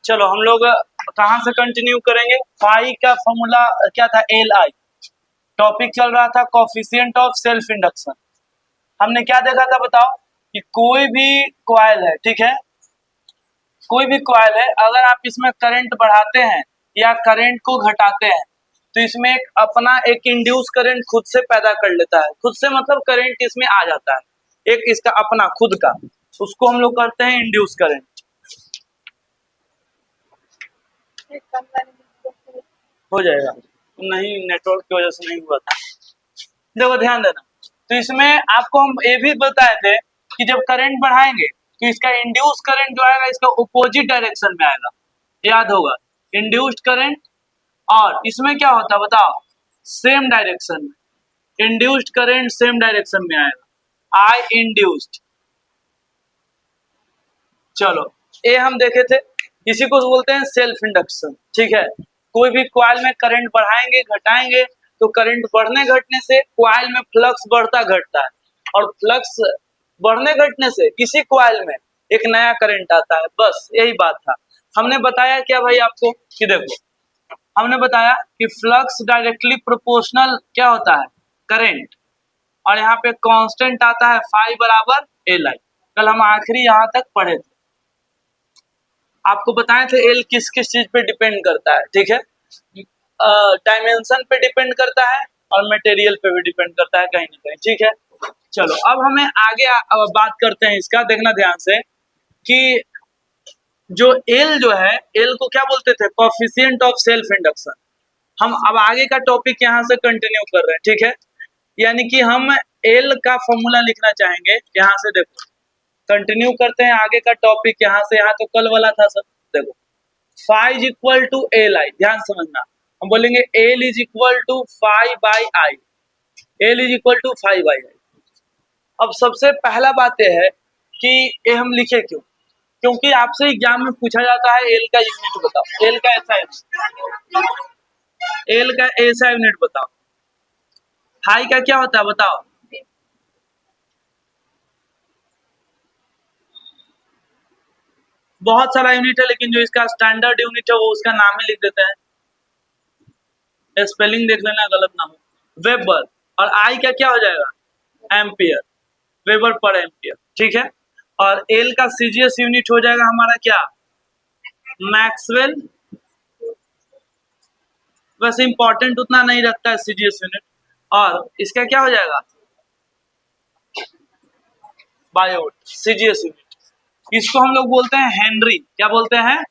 चलो हम लोग कहाँ से कंटिन्यू करेंगे। फाई का फॉर्मूला क्या था, एल आई। टॉपिक चल रहा था कोफिशिएंट ऑफ सेल्फ इंडक्शन। हमने क्या देखा था बताओ, कि कोई भी कॉइल है, ठीक है, कोई भी कॉइल है, अगर आप इसमें करंट बढ़ाते हैं या करंट को घटाते हैं तो इसमें एक इंड्यूस करंट खुद से पैदा कर लेता है। खुद से मतलब करंट इसमें आ जाता है, एक इसका अपना खुद का, उसको हम लोग करते हैं इंड्यूस करंट। हो जाएगा, नहीं नेटवर्क की वजह से नहीं हुआ था। देखो ध्यान देना, तो इसमें आपको हम ये भी बताए थे कि जब करंट बढ़ाएंगे तो इसका इंड्यूस करंट जो आएगा इसका अपोजिट डायरेक्शन में आएगा, याद होगा, इंड्यूस्ड करंट। और इसमें क्या होता है बताओ, सेम डायरेक्शन में, इंड्यूस्ड करंट सेम डायरेक्शन में आएगा, आई इंड्यूस्ड। चलो ये हम देखे थे, इसी को बोलते हैं सेल्फ इंडक्शन, ठीक है। कोई भी कॉइल में करंट बढ़ाएंगे घटाएंगे तो करंट बढ़ने घटने से कॉइल में फ्लक्स बढ़ता घटता है, और फ्लक्स बढ़ने घटने से किसी कॉइल में एक नया करंट आता है, बस यही बात था। हमने बताया क्या भाई आपको, कि देखो हमने बताया कि फ्लक्स डायरेक्टली प्रोपोर्शनल क्या होता है, करंट, और यहाँ पे कांस्टेंट आता है फाई बराबर एल आई। कल हम आखिरी यहाँ तक पढ़े थे, आपको बताए थे एल किस किस चीज पे डिपेंड करता है, ठीक है, डायमेंशन पे डिपेंड करता है और मटेरियल पे भी डिपेंड करता है कहीं ना कहीं, ठीक है। चलो अब हमें आगे बात करते हैं इसका, देखना ध्यान से कि जो एल जो है, एल को क्या बोलते थे, कोफिशिएंट ऑफ सेल्फ इंडक्शन। हम अब आगे का टॉपिक यहाँ से कंटिन्यू कर रहे हैं, ठीक है, यानी कि हम एल का फॉर्मूला लिखना चाहेंगे। यहाँ से देखो कंटिन्यू करते हैं आगे का टॉपिक, यहाँ से, यहाँ तो कल वाला था सब। देखो phi is equal to L I, ध्यान समझना, हम बोलेंगे L is equal to phi by I, L is equal to phi by I. अब सबसे पहला बात यह है कि ये हम लिखे क्यों, क्योंकि आपसे एग्जाम में पूछा जाता है एल का यूनिट बताओ, एल का ऐसा एल का ऐसा यूनिट बताओ, फाई का क्या होता है बताओ, बहुत सारा यूनिट है, लेकिन जो इसका स्टैंडर्ड यूनिट है वो उसका नाम ही लिख देते हैं, स्पेलिंग देख लेना गलत ना हो, वेबर। और आई का क्या हो जाएगा, एम्पियर, वेबर पर एम्पियर, ठीक है। और एल का सीजीएस यूनिट हो जाएगा हमारा क्या, मैक्सवेल। वैसे इंपॉर्टेंट उतना नहीं रखता है सीजीएस यूनिट। और इसका क्या हो जाएगा, बायोट, सीजीएस यूनिट। इसको हम लोग बोलते हैं हेनरी, क्या बोलते हैं,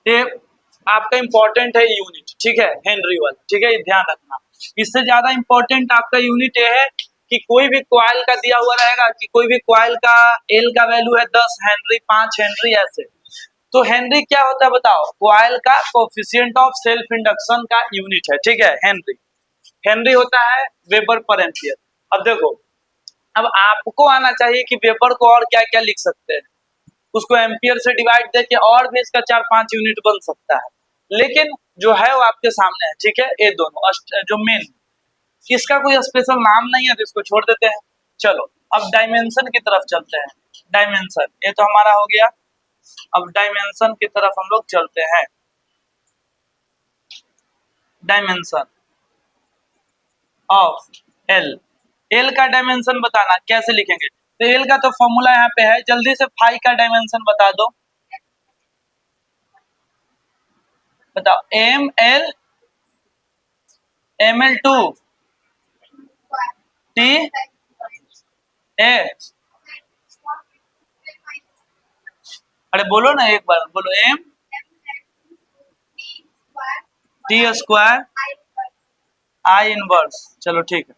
ये आपका इंपॉर्टेंट है यूनिट, ठीक है, हेनरी वाला, ठीक है, ये ध्यान रखना। इससे ज्यादा इंपॉर्टेंट आपका यूनिट ये है कि कोई भी कॉइल का दिया हुआ रहेगा कि कोई भी कॉइल का एल का वैल्यू है 10 हेनरी, 5 हेनरी, ऐसे। तो हेनरी क्या होता है बताओ, कॉइल का कोफिशिएंट ऑफ सेल्फ इंडक्शन का यूनिट है, ठीक है, हेनरी। हेनरी होता है वेबर पर एम्पियर। अब देखो, अब आपको आना चाहिए कि वेबर को और क्या क्या लिख सकते हैं, उसको एम्पियर से डिवाइड देके और भी इसका 4-5 यूनिट बन सकता है, लेकिन जो है वो आपके सामने है, ठीक है। ये दोनों जो मेन, इसका कोई स्पेशल नाम नहीं है तो इसको छोड़ देते हैं। चलो अब डायमेंशन की तरफ चलते हैं। डायमेंशन ये तो हमारा हो गया, अब डायमेंशन की तरफ हम लोग चलते हैं। डायमेंशन ऑफ एल, एल का डायमेंशन बताना कैसे लिखेंगे, तो एल का तो फॉर्मूला यहाँ पे है, जल्दी से फाई का डायमेंशन बता दो, बताओ, M L, M L two T A, अरे बोलो ना एक बार, बोलो, M T square I inverse. चलो ठीक है,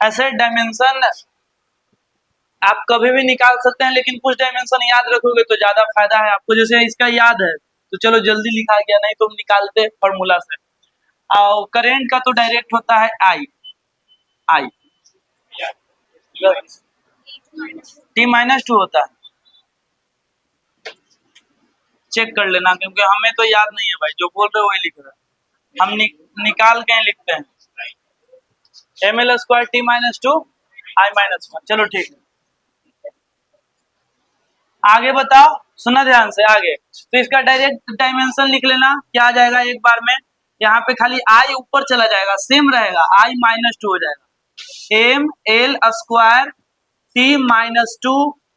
ऐसे डायमेंशन आप कभी भी निकाल सकते हैं, लेकिन कुछ डायमेंशन याद रखोगे तो ज्यादा फायदा है आपको। जैसे इसका याद है तो चलो जल्दी लिखा गया, नहीं तो हम निकालते फॉर्मूला से। और करेंट का तो डायरेक्ट होता है आई, आई टी माइनस टू होता है, चेक कर लेना, क्योंकि हमें तो याद नहीं है भाई, जो बोल रहे हो वही लिख रहे हैं, हम निकाल के लिखते हैं, M L square T minus two I-1। चलो ठीक है, आगे बताओ, सुना ध्यान से आगे। तो इसका डायरेक्ट डायमेंशन लिख लेना, क्या आ जाएगा एक बार में, यहाँ पे खाली I ऊपर चला जाएगा, सेम रहेगा, I-2 हो जाएगा, M L square T -2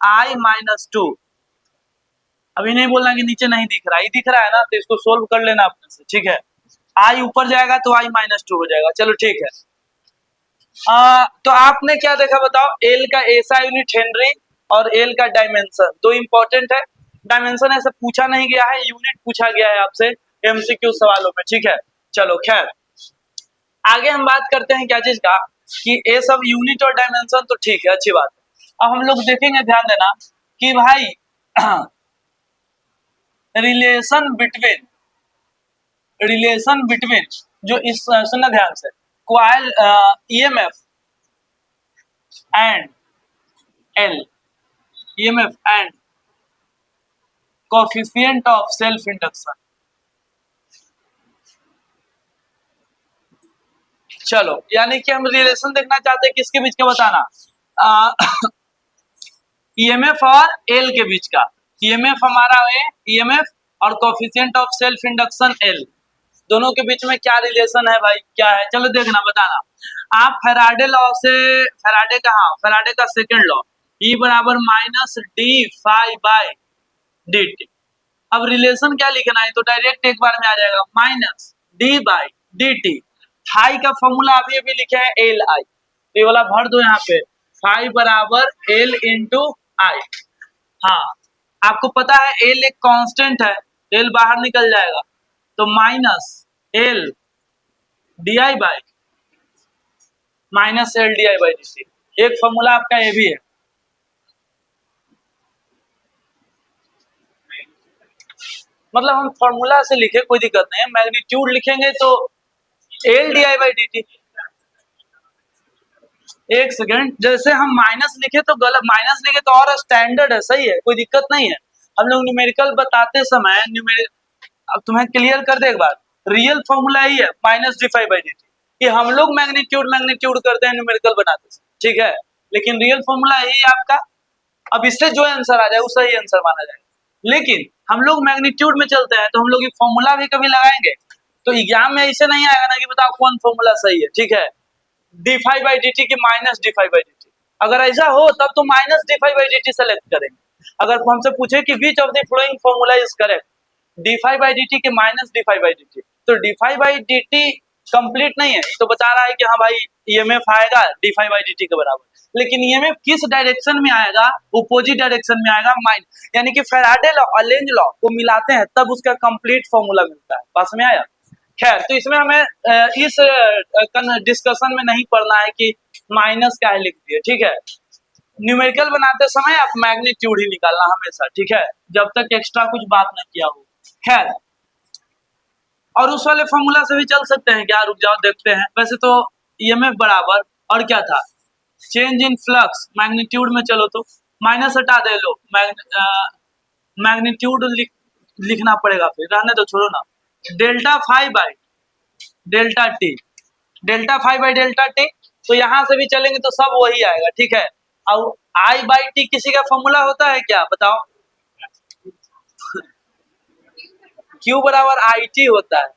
I-2। अभी नहीं बोलना कि नीचे नहीं दिख रहा, ये दिख रहा है ना, तो इसको सोल्व कर लेना अपने से, ठीक है। I ऊपर जाएगा तो I-2 हो जाएगा। चलो ठीक है, तो आपने क्या देखा बताओ, एल का एसआई यूनिट हेनरी और एल का डायमेंशन, दो इंपॉर्टेंट है। डायमेंशन ऐसे पूछा नहीं गया है, यूनिट पूछा गया है आपसे एमसीक्यू सवालों में, ठीक है। चलो खैर, आगे हम बात करते हैं क्या चीज का, कि ये सब यूनिट और डायमेंशन तो ठीक है, अच्छी बात है। अब हम लोग देखेंगे, ध्यान देना कि भाई रिलेशन बिटवीन जो इस, सुनना ध्यान से, coil EMF and L, EMF and coefficient of self induction. चलो, यानी कि हम रिलेशन देखना चाहते हैं किसके बीच का, बताना, ईएमएफ और एल के बीच का। ईएमएफ हमारा है ईएमएफ और coefficient of self induction L, दोनों के बीच में क्या रिलेशन है भाई, क्या है, चलो देखना, बताना। आप फैराडे लॉ से, फैराडे का सेकंड लॉ, E बराबर -d∅/dt। अब रिलेशन क्या लिखना है, तो डायरेक्ट एक बार में आ जाएगा, -d/dt। फाई का फॉर्मूला अभी अभी लिखे हैं एल आई, ये वाला भर दो यहाँ पे, फाई बराबर एल इंटू आई। हाँ, आपको पता है एल एक कांस्टेंट है, एल बाहर निकल जाएगा, तो -L di/-L/di/dt। एक फॉर्मूला आपका ये भी है। मतलब हम फॉर्मूला से लिखे कोई दिक्कत नहीं है, मैग्नीट्यूड लिखेंगे तो L di/dt। एक सेकंड, जैसे हम माइनस लिखे तो गलत, माइनस लिखे तो और स्टैंडर्ड है, सही है, कोई दिक्कत नहीं है। हम लोग न्यूमेरिकल बताते समय अब तुम्हें क्लियर कर दे एक बार, रियल फॉर्मूला ही है -d∅/dt। ये हम लोग मैग्नीट्यूड करते हैं न्यूमेरिकल बनाते हैं, ठीक है, लेकिन रियल फॉर्मूला यही आपका। अब इससे जो आंसर आ जाए वो सही आंसर माना जाएगा, लेकिन हम लोग मैग्नीट्यूड में चलते हैं तो हम लोग ये फॉर्मूला भी कभी लगाएंगे, तो एग्जाम में ऐसे नहीं आएगा ना कि बताओ कौन फॉर्मूला सही है, ठीक है, d∅/dt की -d∅/dt। अगर ऐसा हो तब तो -d∅/dt सेलेक्ट करेंगे। अगर हमसे पूछे कि which of the following formula is correct, d∅/dt के -d∅/dt, तो d∅/dt कंप्लीट नहीं है, तो बता रहा है कि हाँ भाई ईएमएफ आएगा d∅/dt के बराबर, लेकिन ईएमएफ किस डायरेक्शन में आएगा, अपोजिट डायरेक्शन में आएगा, यानी कि फैराडे लॉ और लेंज लॉ को मिलाते हैं तब उसका कंप्लीट फॉर्मूला मिलता है। पास में आया। खैर, तो इसमें हमें इस डिस्कशन में नहीं पढ़ना है कि माइनस क्या है लिख दिए, ठीक है। न्यूमेरिकल बनाते समय आप मैग्नीट्यूड ही निकालना हमेशा, ठीक है, जब तक एक्स्ट्रा कुछ बात न किया हो। खैर, और उस वाले फॉर्मूला से भी चल सकते हैं क्या, रुक जाओ देखते हैं। वैसे तो ईएमएफ बराबर और क्या था, चेंज इन फ्लक्स, मैग्नीट्यूड में चलो तो माइनस हटा दे लो, मैग्नीट्यूड लिखना पड़ेगा, फिर रहने दो, छोड़ो ना, delta phi by delta T, तो यहाँ से भी चलेंगे तो सब वही आएगा, ठीक है। और I/T किसी का फॉर्मूला होता है क्या, बताओ, Q बराबर IT होता है,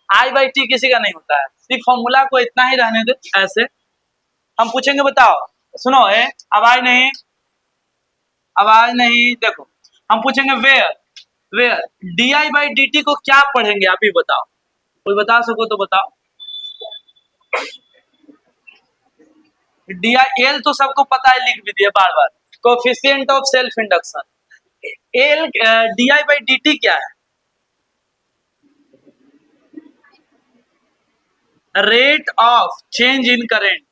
I/T किसी का नहीं होता है। सिर्फ फॉर्मूला को इतना ही रहने दे ऐसे। हम पूछेंगे, बताओ, सुनो, आवाज नहीं, देखो, हम पूछेंगे वेयर di/dt को क्या पढ़ेंगे, आप ही बताओ, कोई बता सको तो बताओ। एल तो सबको पता है, लिख भी दिए बार बार, coefficient of self induction. L di/dt क्या है, rate of change in current,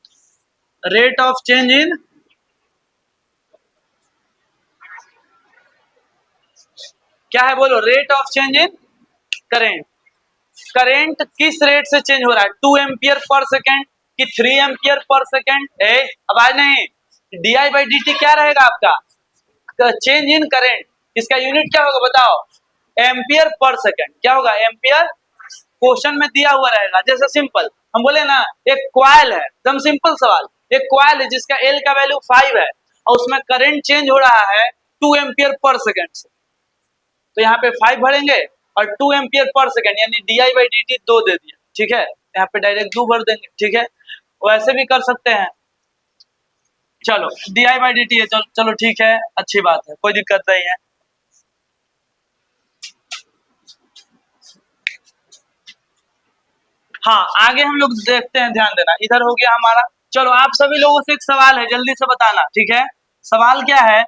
rate of change in, क्या है बोलो, rate of change in current. Current किस रेट से चेंज हो रहा है, 2 एम्पियर पर सेकेंड कि 3 एम्पियर पर सेकेंड, आवाज नहीं, di/dt क्या रहेगा आपका, चेंज इन करेंट, इसका यूनिट क्या होगा बताओ, एम्पियर पर सेकेंड। क्या होगा, एम्पियर, क्वेश्चन में दिया हुआ रहेगा, जैसे सिंपल हम बोले ना, एक क्वाइल है, एकदम सिंपल सवाल, एक कॉइल है जिसका एल का वैल्यू 5 है और उसमें करंट चेंज हो रहा है 2 एम्पियर पर सेकेंड से, तो यहाँ पे 5 भरेंगे और 2 एम्पियर पर सेकेंड यानी di/dt 2 दे दिया, ठीक है, यहाँ पे डायरेक्ट 2 भर देंगे, ठीक है, वैसे भी कर सकते हैं। चलो di/dt है, चलो ठीक है, अच्छी बात है, कोई दिक्कत नहीं है। हाँ आगे हम लोग देखते हैं, ध्यान देना, इधर हो गया हमारा। चलो आप सभी लोगों से एक सवाल है, जल्दी से बताना, ठीक है। सवाल क्या है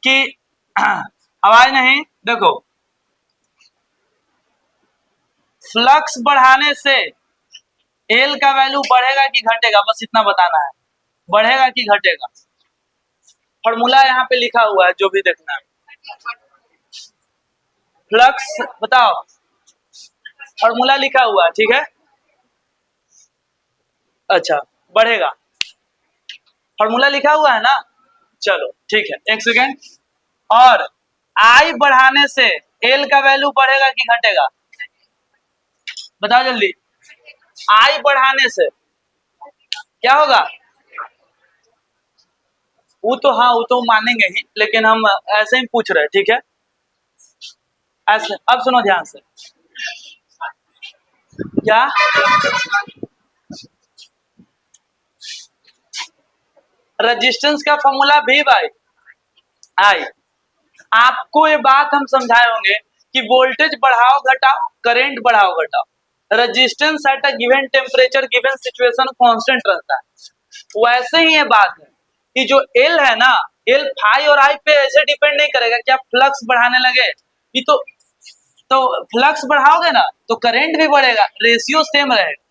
कि आवाज नहीं, देखो, फ्लक्स बढ़ाने से एल का वैल्यू बढ़ेगा कि घटेगा, बस इतना बताना है, बढ़ेगा कि घटेगा। फॉर्मूला यहाँ पे लिखा हुआ है, जो भी देखना है। फ्लक्स बताओ, फॉर्मूला लिखा हुआ है, ठीक है। अच्छा, बढ़ेगा, फॉर्मूला लिखा हुआ है ना, चलो ठीक है, एक सेकेंड। और आई बढ़ाने से एल का वैल्यू बढ़ेगा कि घटेगा, बताओ जल्दी। आई बढ़ाने से क्या होगा, वो तो हाँ, वो तो मानेंगे ही, लेकिन हम ऐसे ही पूछ रहे हैं, ठीक है, ऐसे। अब सुनो ध्यान से, क्या रेजिस्टेंस का फॉर्मूला भी बाई आई। आपको ये बात हम समझाए होंगे कि वोल्टेज बढ़ाओ घटाओ, करंट बढ़ाओ घटाओ, resistance at a given temperature given situation constant रहता है। वैसे ही ये बात है कि जो एल है ना, एल फाई और आई पे ऐसे डिपेंड नहीं करेगा कि आप फ्लक्स बढ़ाने लगे, ये तो फ्लक्स बढ़ाओगे ना तो करंट भी बढ़ेगा, रेशियो सेम रहेगा।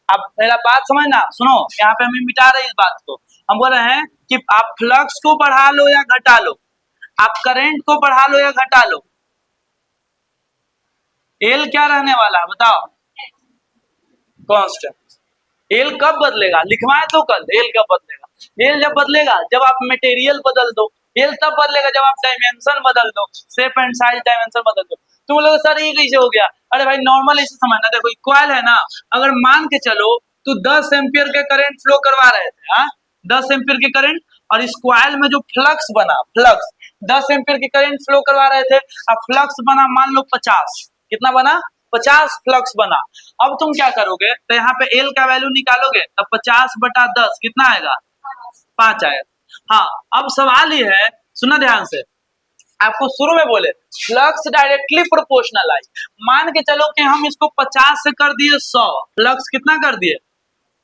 आप मेरा बात समझना, सुनो, यहाँ पे हम मिटा रहे इस बात को, हम बोल रहे हैं कि आप फ्लक्स को बढ़ा लो या घटा लो, आप करंट को बढ़ा लो या घटा लो, एल क्या रहने वाला है बताओ, कांस्टेंट। एल कब बदलेगा, लिखवाए तो कल, एल कब बदलेगा, एल जब बदलेगा जब आप मटेरियल बदल दो, एल तब बदलेगा जब आप डायमेंशन बदल दो, शेप एंड साइज डायमेंशन बदल दो। तुम लोग सर ये कैसे हो गया, अरे भाई नॉर्मल इसे समझना, देखो कॉइल है ना, अगर मान के चलो तो 10 एम्पियर के करंट फ्लो करवा रहे थे, हाँ 10 एम्पियर के करंट, और इस कॉइल में जो फ्लक्स बना, फ्लक्स 10 एम्पियर के करंट फ्लो करवा रहे थे, अब फ्लक्स बना मान लो 50, कितना बना, 50 फ्लक्स बना। अब तुम क्या करोगे, तो यहाँ पे एल का वैल्यू निकालोगे, तब 50/10 कितना आएगा, 5 आएगा। हाँ अब सवाल ये है, सुना ध्यान से, आपको शुरू में बोले फ्लक्स डायरेक्टली प्रोपोर्शनल आई, मान के चलो कि हम इसको 50 से कर दिए 100, फ्लक्स कितना कर दिए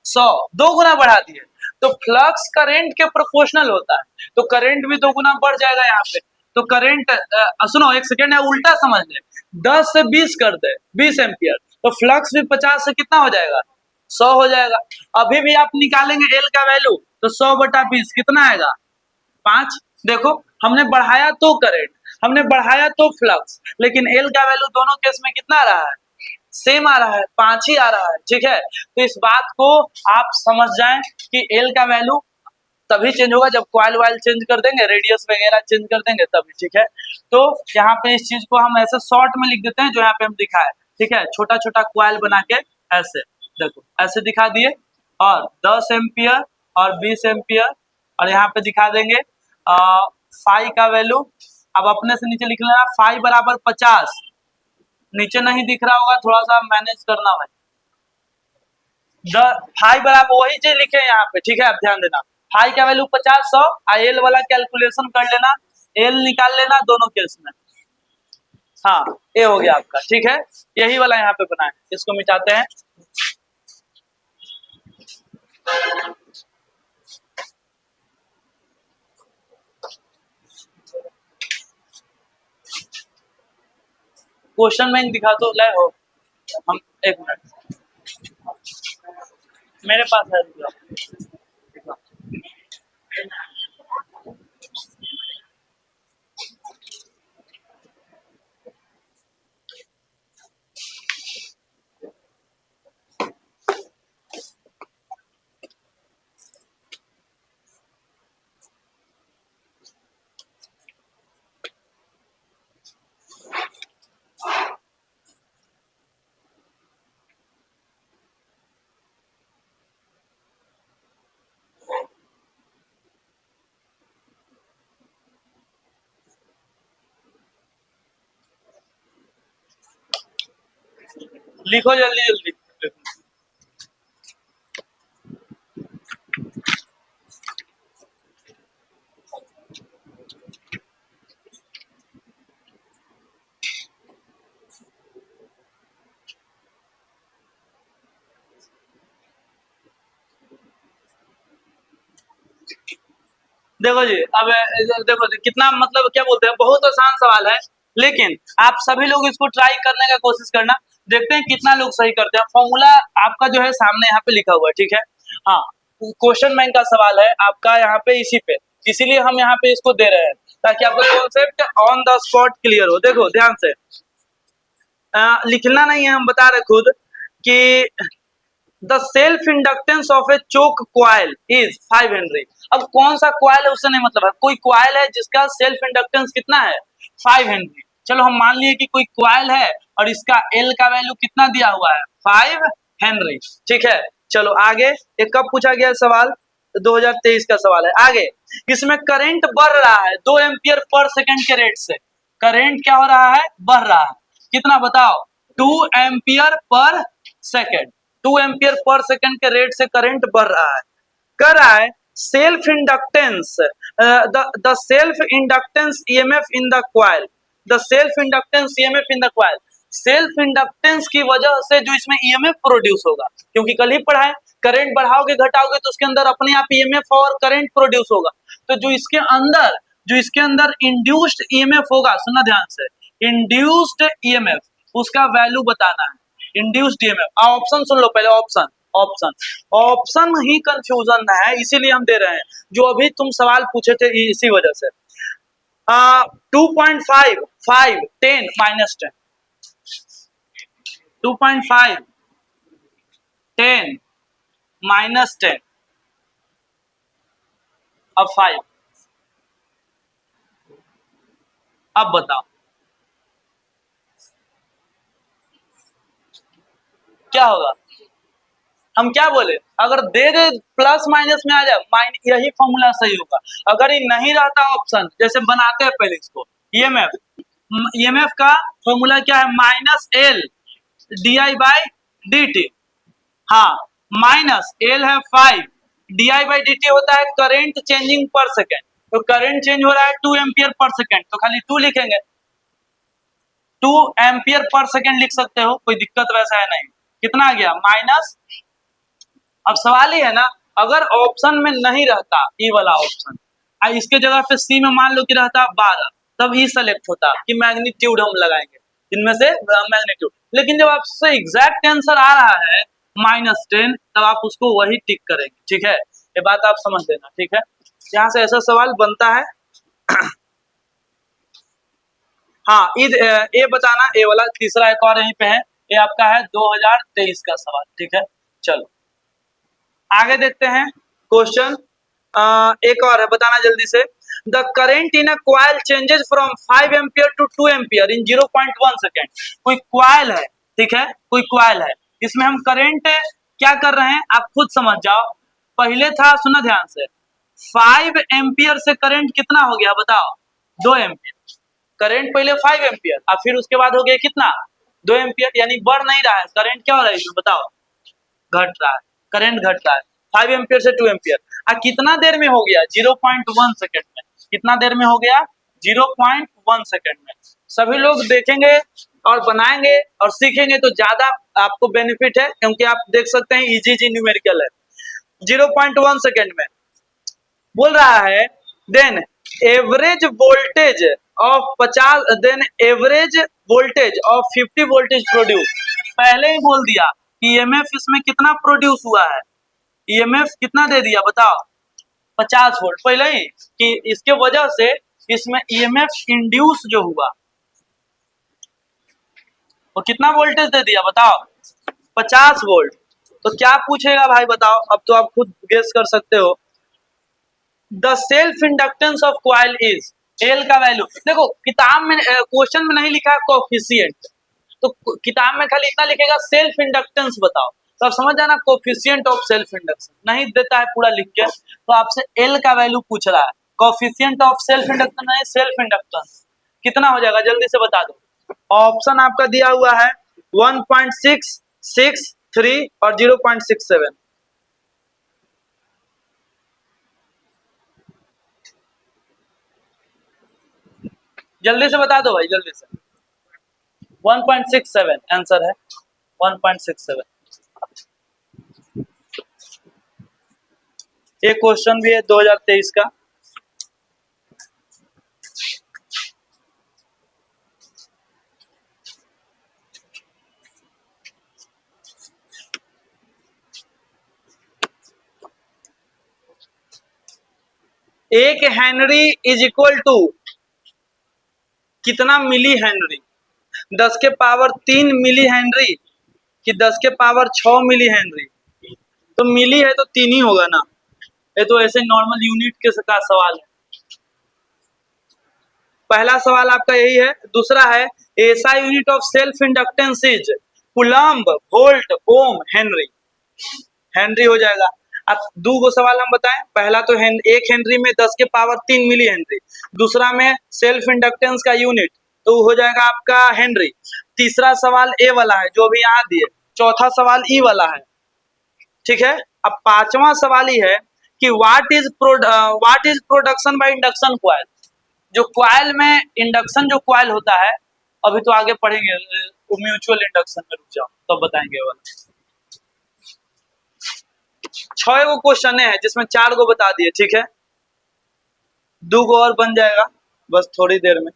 100, 2 गुना बढ़ा दिए, तो फ्लक्स करंट के प्रोपोर्शनल होता है, तो करंट भी 2 गुना बढ़ जाएगा यहाँ पे। तो करंट सुनो एक सेकेंड है, उल्टा समझ ले, 10 से 20 कर दे 20 एम्पियर, तो फ्लक्स भी 50 से कितना हो जाएगा 100 हो जाएगा। अभी भी आप निकालेंगे एल का वैल्यू, तो 100/20 कितना आएगा 5। देखो हमने बढ़ाया तो करंट, हमने बढ़ाया तो फ्लक्स, लेकिन एल का वैल्यू दोनों केस में कितना आ रहा है, सेम आ रहा है, 5 ही आ रहा है, ठीक है। तो इस बात को आप समझ जाएं कि एल का वैल्यू तभी चेंज होगा जब कॉइल वाइल चेंज कर देंगे, रेडियस वगैरह चेंज कर देंगे तभी, ठीक है। तो यहाँ पे इस चीज को हम ऐसे शॉर्ट में लिख देते हैं, जो यहाँ पे हम दिखाए, ठीक है, छोटा छोटा कॉइल बना के ऐसे, देखो ऐसे दिखा दिए, और 10 एम्पियर और 20 एम्पियर, और यहाँ पे दिखा देंगे फाई का वैल्यू, अब अपने से नीचे लिख लेना, फाई बराबर 50, नीचे नहीं दिख रहा होगा, थोड़ा सा मैनेज करना भाई, फाई बराबर वही चीज लिखे यहाँ पे, ठीक है, आप ध्यान देना, फाई का वैल्यू 50 100, एल वाला कैलकुलेशन कर लेना, एल निकाल लेना दोनों केस में। हाँ ये हो गया आपका, ठीक है, यही वाला यहाँ पे बनाए, इसको मिटाते हैं। क्वेश्चन में दिखा दो, ले हो हम, एक मिनट मेरे पास है, लिखो जल्दी जल्दी। देखो जी, अब देखो जी, कितना मतलब क्या बोलते हैं, बहुत आसान सवाल है, लेकिन आप सभी लोग इसको ट्राई करने का कोशिश करना। देखते हैं कितना लोग सही करते हैं। फॉर्मूला आपका जो है सामने यहाँ पे लिखा हुआ है, ठीक है। हाँ, क्वेश्चन बैंक का सवाल है आपका यहाँ पे इसी पे, इसीलिए हम यहाँ पे इसको दे रहे हैं ताकि आपका concept on the spot clear हो। देखो ध्यान से, लिखना नहीं है, हम बता रहे खुद कि the self inductance of a choke coil is 5 henry. अब कौन सा क्वाइल है उससे नहीं मतलब है, कोई क्वाइल है जिसका सेल्फ इंडक्टेंस कितना है 5 हेनरी। चलो हम मान लिए कि कोई क्वाइल है और इसका एल का वैल्यू कितना दिया हुआ है 5 हेनरी, ठीक है। चलो आगे, ये कब पूछा गया सवाल, 2023 का सवाल है। आगे, इसमें करंट बढ़ रहा है 2 एम्पियर पर सेकंड के रेट से। करंट क्या हो रहा है, बढ़ रहा है, कितना बताओ, 2 ampere per second. 2 ampere per second के रेट से करंट बढ़ रहा है, कर रहा है। Self inductance, the self inductance EMF in the coil, the self inductance EMF in the coil. Self inductance की वजह से जो इसमें ईएमएफ प्रोड्यूस होगा, क्योंकि कल ही पढ़ा है, करंट बढ़ाओगे घटाओगे तो उसके अंदर अपने आप ईएमएफ और करंट प्रोड्यूस होगा। तो जो इसके अंदर इंड्यूस्ड ईएमएफ होगा, सुनना ध्यान से, इंड्यूस्ड ईएमएफ उसका वैल्यू बताना है। इंड्यूस्ड ईएमएफ, ऑप्शन सुन लो पहले, ऑप्शन ऑप्शन ऑप्शन ही कंफ्यूजन है, इसीलिए हम दे रहे हैं, जो अभी तुम सवाल पूछे थे इसी वजह से। 2.5 5 10 माइनस 10, 2.5 10 माइनस 10, अब 5, अब बताओ क्या होगा। हम क्या बोले, अगर दे दे प्लस माइनस में आ जाए, यही फॉर्मूला सही होगा। अगर ये नहीं रहता ऑप्शन, जैसे बनाते हैं पहले इसको, ईएमएफ का फॉर्मूला क्या है, minus L D I by D T. हाँ, माइनस एल है 5, D I by D T होता है करेंट चेंजिंग पर सेकेंड। तो करंट चेंज हो रहा है 2 एम्पियर पर सेकेंड, तो खाली 2 लिखेंगे, 2 एम्पियर पर सेकेंड लिख सकते हो, कोई दिक्कत वैसा है नहीं। कितना आ गया, माइनस। अब सवाल ही है ना, अगर ऑप्शन में नहीं रहता ई वाला ऑप्शन, इसके जगह पे सी में मान लो कि रहता 12, तब ई सेलेक्ट होता कि मैग्नीट्यूड हम लगाएंगे, इनमें से मैग्नीट्यूड। लेकिन जब आपसे एग्जैक्ट आंसर आ रहा है -10, तब आप उसको वही टिक करेंगे, ठीक है। ये बात आप समझ लेना, ठीक है। यहाँ से ऐसा सवाल बनता है। हाँ, ये बताना, ये वाला तीसरा एक और यहीं पे है, ये आपका है 2023 का सवाल, ठीक है। चलो आगे देखते हैं क्वेश्चन। एक और है, बताना जल्दी से। The current in a coil changes from 5 ampere to 2 ampere in 0.1 second. कोई कॉइल है, ठीक है, कोई कॉइल है, इसमें हम करंट क्या कर रहे हैं, आप खुद समझ जाओ। पहले था, सुना ध्यान से, 5 एम्पियर से करंट कितना हो गया बताओ, 2 एम्पियर। करंट पहले 5 एम्पियर, और फिर उसके बाद हो गया कितना, 2 एम्पियर, यानी बढ़ नहीं रहा है करंट, क्या हो रहा है इसमें बताओ, घट रहा है, करंट घट रहा है 5 एम्पियर से 2 एम्पियर। कितना देर में हो गया, 0.1 सेकेंड में। कितना देर में हो गया, 0.1 सेकेंड में। सभी लोग देखेंगे और बनाएंगे और सीखेंगे तो ज्यादा आपको बेनिफिट है, क्योंकि आप देख सकते हैं इजी न्यूमेरिकल है। 0.1 सेकेंड में बोल रहा है, then average voltage of 50, then average voltage of 50 voltage produce. पहले ही बोल दिया कि ईएमएफ इसमें कितना प्रोड्यूस हुआ है, ईएमएफ कितना दे दिया बताओ, 50 वोल्ट पहले ही, कि इसके वजह से इसमें ईएमएफ इंड्यूस जो हुआ वो कितना वोल्टेज दे दिया बताओ, 50 वोल्ट। तो क्या पूछेगा भाई बताओ, अब तो आप खुद गेस कर सकते हो। The self inductance of coil is, L का वैल्यू देखो, किताब में क्वेश्चन में नहीं लिखा है कोफिशिएंट, तो किताब में खाली इतना लिखेगा सेल्फ इंडक्टेंस बताओ, तो आप समझ जाना कोफिशिएंट ऑफ सेल्फ इंडक्शन। नहीं देता है पूरा लिख के, तो आपसे एल का वैल्यू पूछ रहा है, कोफिशिएंट ऑफ सेल्फ इंडक्शन नहीं, सेल्फ इंडक्टेंस कितना हो जाएगा जल्दी से बता दो। ऑप्शन आपका दिया हुआ है 1.663 और 0.67। जल्दी से बता दो भाई, जल्दी से। 1.67 आंसर है, 1.67। एक क्वेश्चन भी है 2023 का। एक हेनरी इज इक्वल टू कितना मिली हेनरी? 10 के पावर 3 मिली हेनरी कि 10 के पावर 6 मिली हेनरी? तो मिली है तो 3 ही होगा ना, ये तो ऐसे नॉर्मल यूनिट के का सवाल है। पहला सवाल आपका यही है। दूसरा है SI unit of self inductance is coulomb, volt, ohm, henry. Henry हो जाएगा। अब दो गो सवाल हम बताएं। पहला तो एक हेनरी में 10 के पावर 3 मिली हेनरी, दूसरा में सेल्फ इंडक्टेंस का यूनिट, तो हो जाएगा आपका हेनरी। तीसरा सवाल ए वाला है जो अभी यहाँ दिए। चौथा सवाल ई वाला है, ठीक है। अब पांचवा सवाल ही है कि what is production by induction coil. जो कॉइल में इंडक्शन जो कॉइल होता है, अभी तो आगे पढ़ेंगे म्यूचुअल इंडक्शन में, रुक जाओ तब तो बताएंगे वाला। 6 गो क्वेश्चन है जिसमें 4 गो बता दिए, ठीक है। 2 गो और बन जाएगा बस थोड़ी देर में।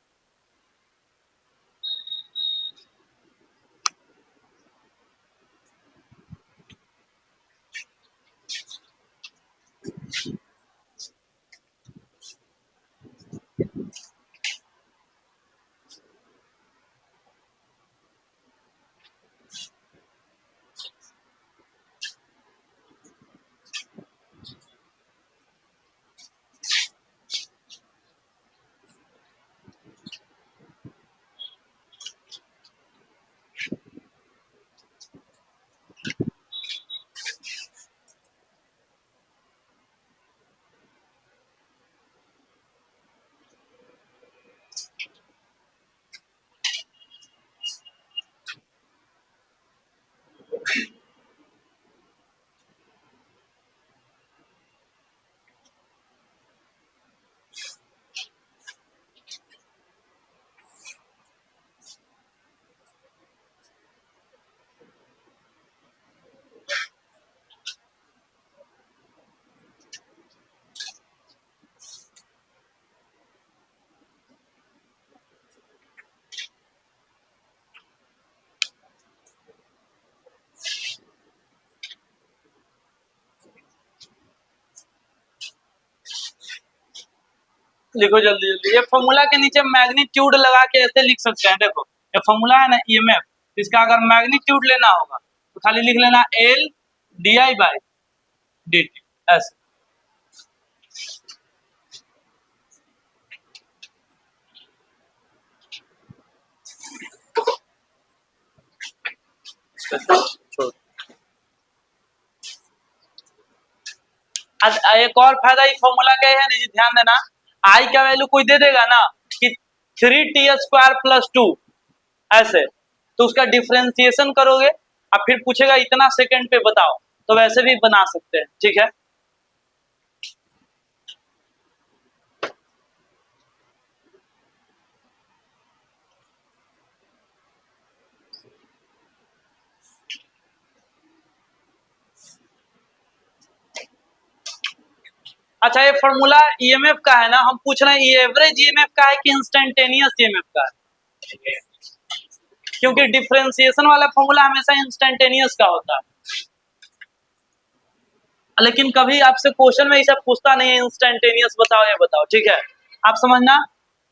लिखो जल्दी जल्दी। ये फॉर्मूला के नीचे मैग्नीट्यूड लगा के ऐसे लिख सकते हैं। देखो ये फॉर्मूला है ना ईएमएफ, इसका अगर मैग्नीट्यूड लेना होगा तो खाली लिख लेना L D I by D T, ऐसे। छोड़। एक और फायदा इस फॉर्मूला का है नहीं, ध्यान देना। आई का वैल्यू कोई दे देगा ना कि 3t² प्लस 2 ऐसे, तो उसका डिफरेंशिएशन करोगे और फिर पूछेगा इतना सेकंड पे बताओ, तो वैसे भी बना सकते हैं, ठीक है। अच्छा ये फॉर्मूला ईएमएफ का है ना, हम पूछ रहे हैं ये एवरेज ईएमएफ का है कि इंस्टेंटेनियस ईएमएफ का है? क्योंकि डिफरेंशिएशन वाला फॉर्मूला हमेशा इंस्टेंटेनियस का होता है, लेकिन कभी आपसे क्वेश्चन में ऐसा पूछता नहीं है इंस्टेंटेनियस बताओ या बताओ, ठीक है। आप समझना,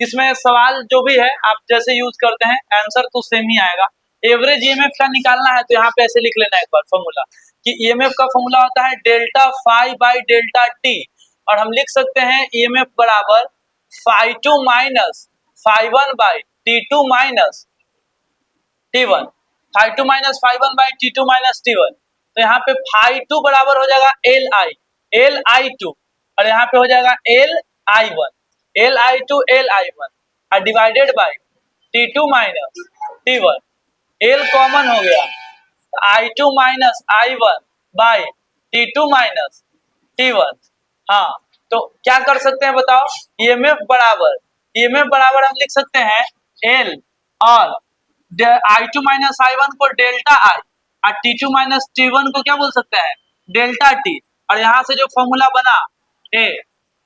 इसमें सवाल जो भी है आप जैसे यूज करते हैं आंसर तो सेम ही आएगा। एवरेज ईएमएफ का निकालना है तो यहाँ पे ऐसे लिख लेना एक बार फॉर्मूला कि ईएमएफ का फॉर्मूला होता है delta phi by delta T, और हम लिख सकते हैं ईएमएफ बराबर phi two minus phi one by T two minus T one, phi two minus phi one by T two minus T one. तो यहाँ पे फाई टू बराबर हो जाएगा एल आई टू, और यहाँ पे हो जाएगा L I two L I one और divided by T two minus T one. L common हो गया, I2 minus I1 by T2 minus T1। हाँ, तो क्या कर सकते हैं बताओ, ईएमएफ बराबर हम लिख सकते हैं एल, और I2 माइनस I1 को डेल्टा आई, और T2 माइनस T1 को क्या बोल सकते हैं, डेल्टा टी। और यहाँ से जो फॉर्मूला बना ए,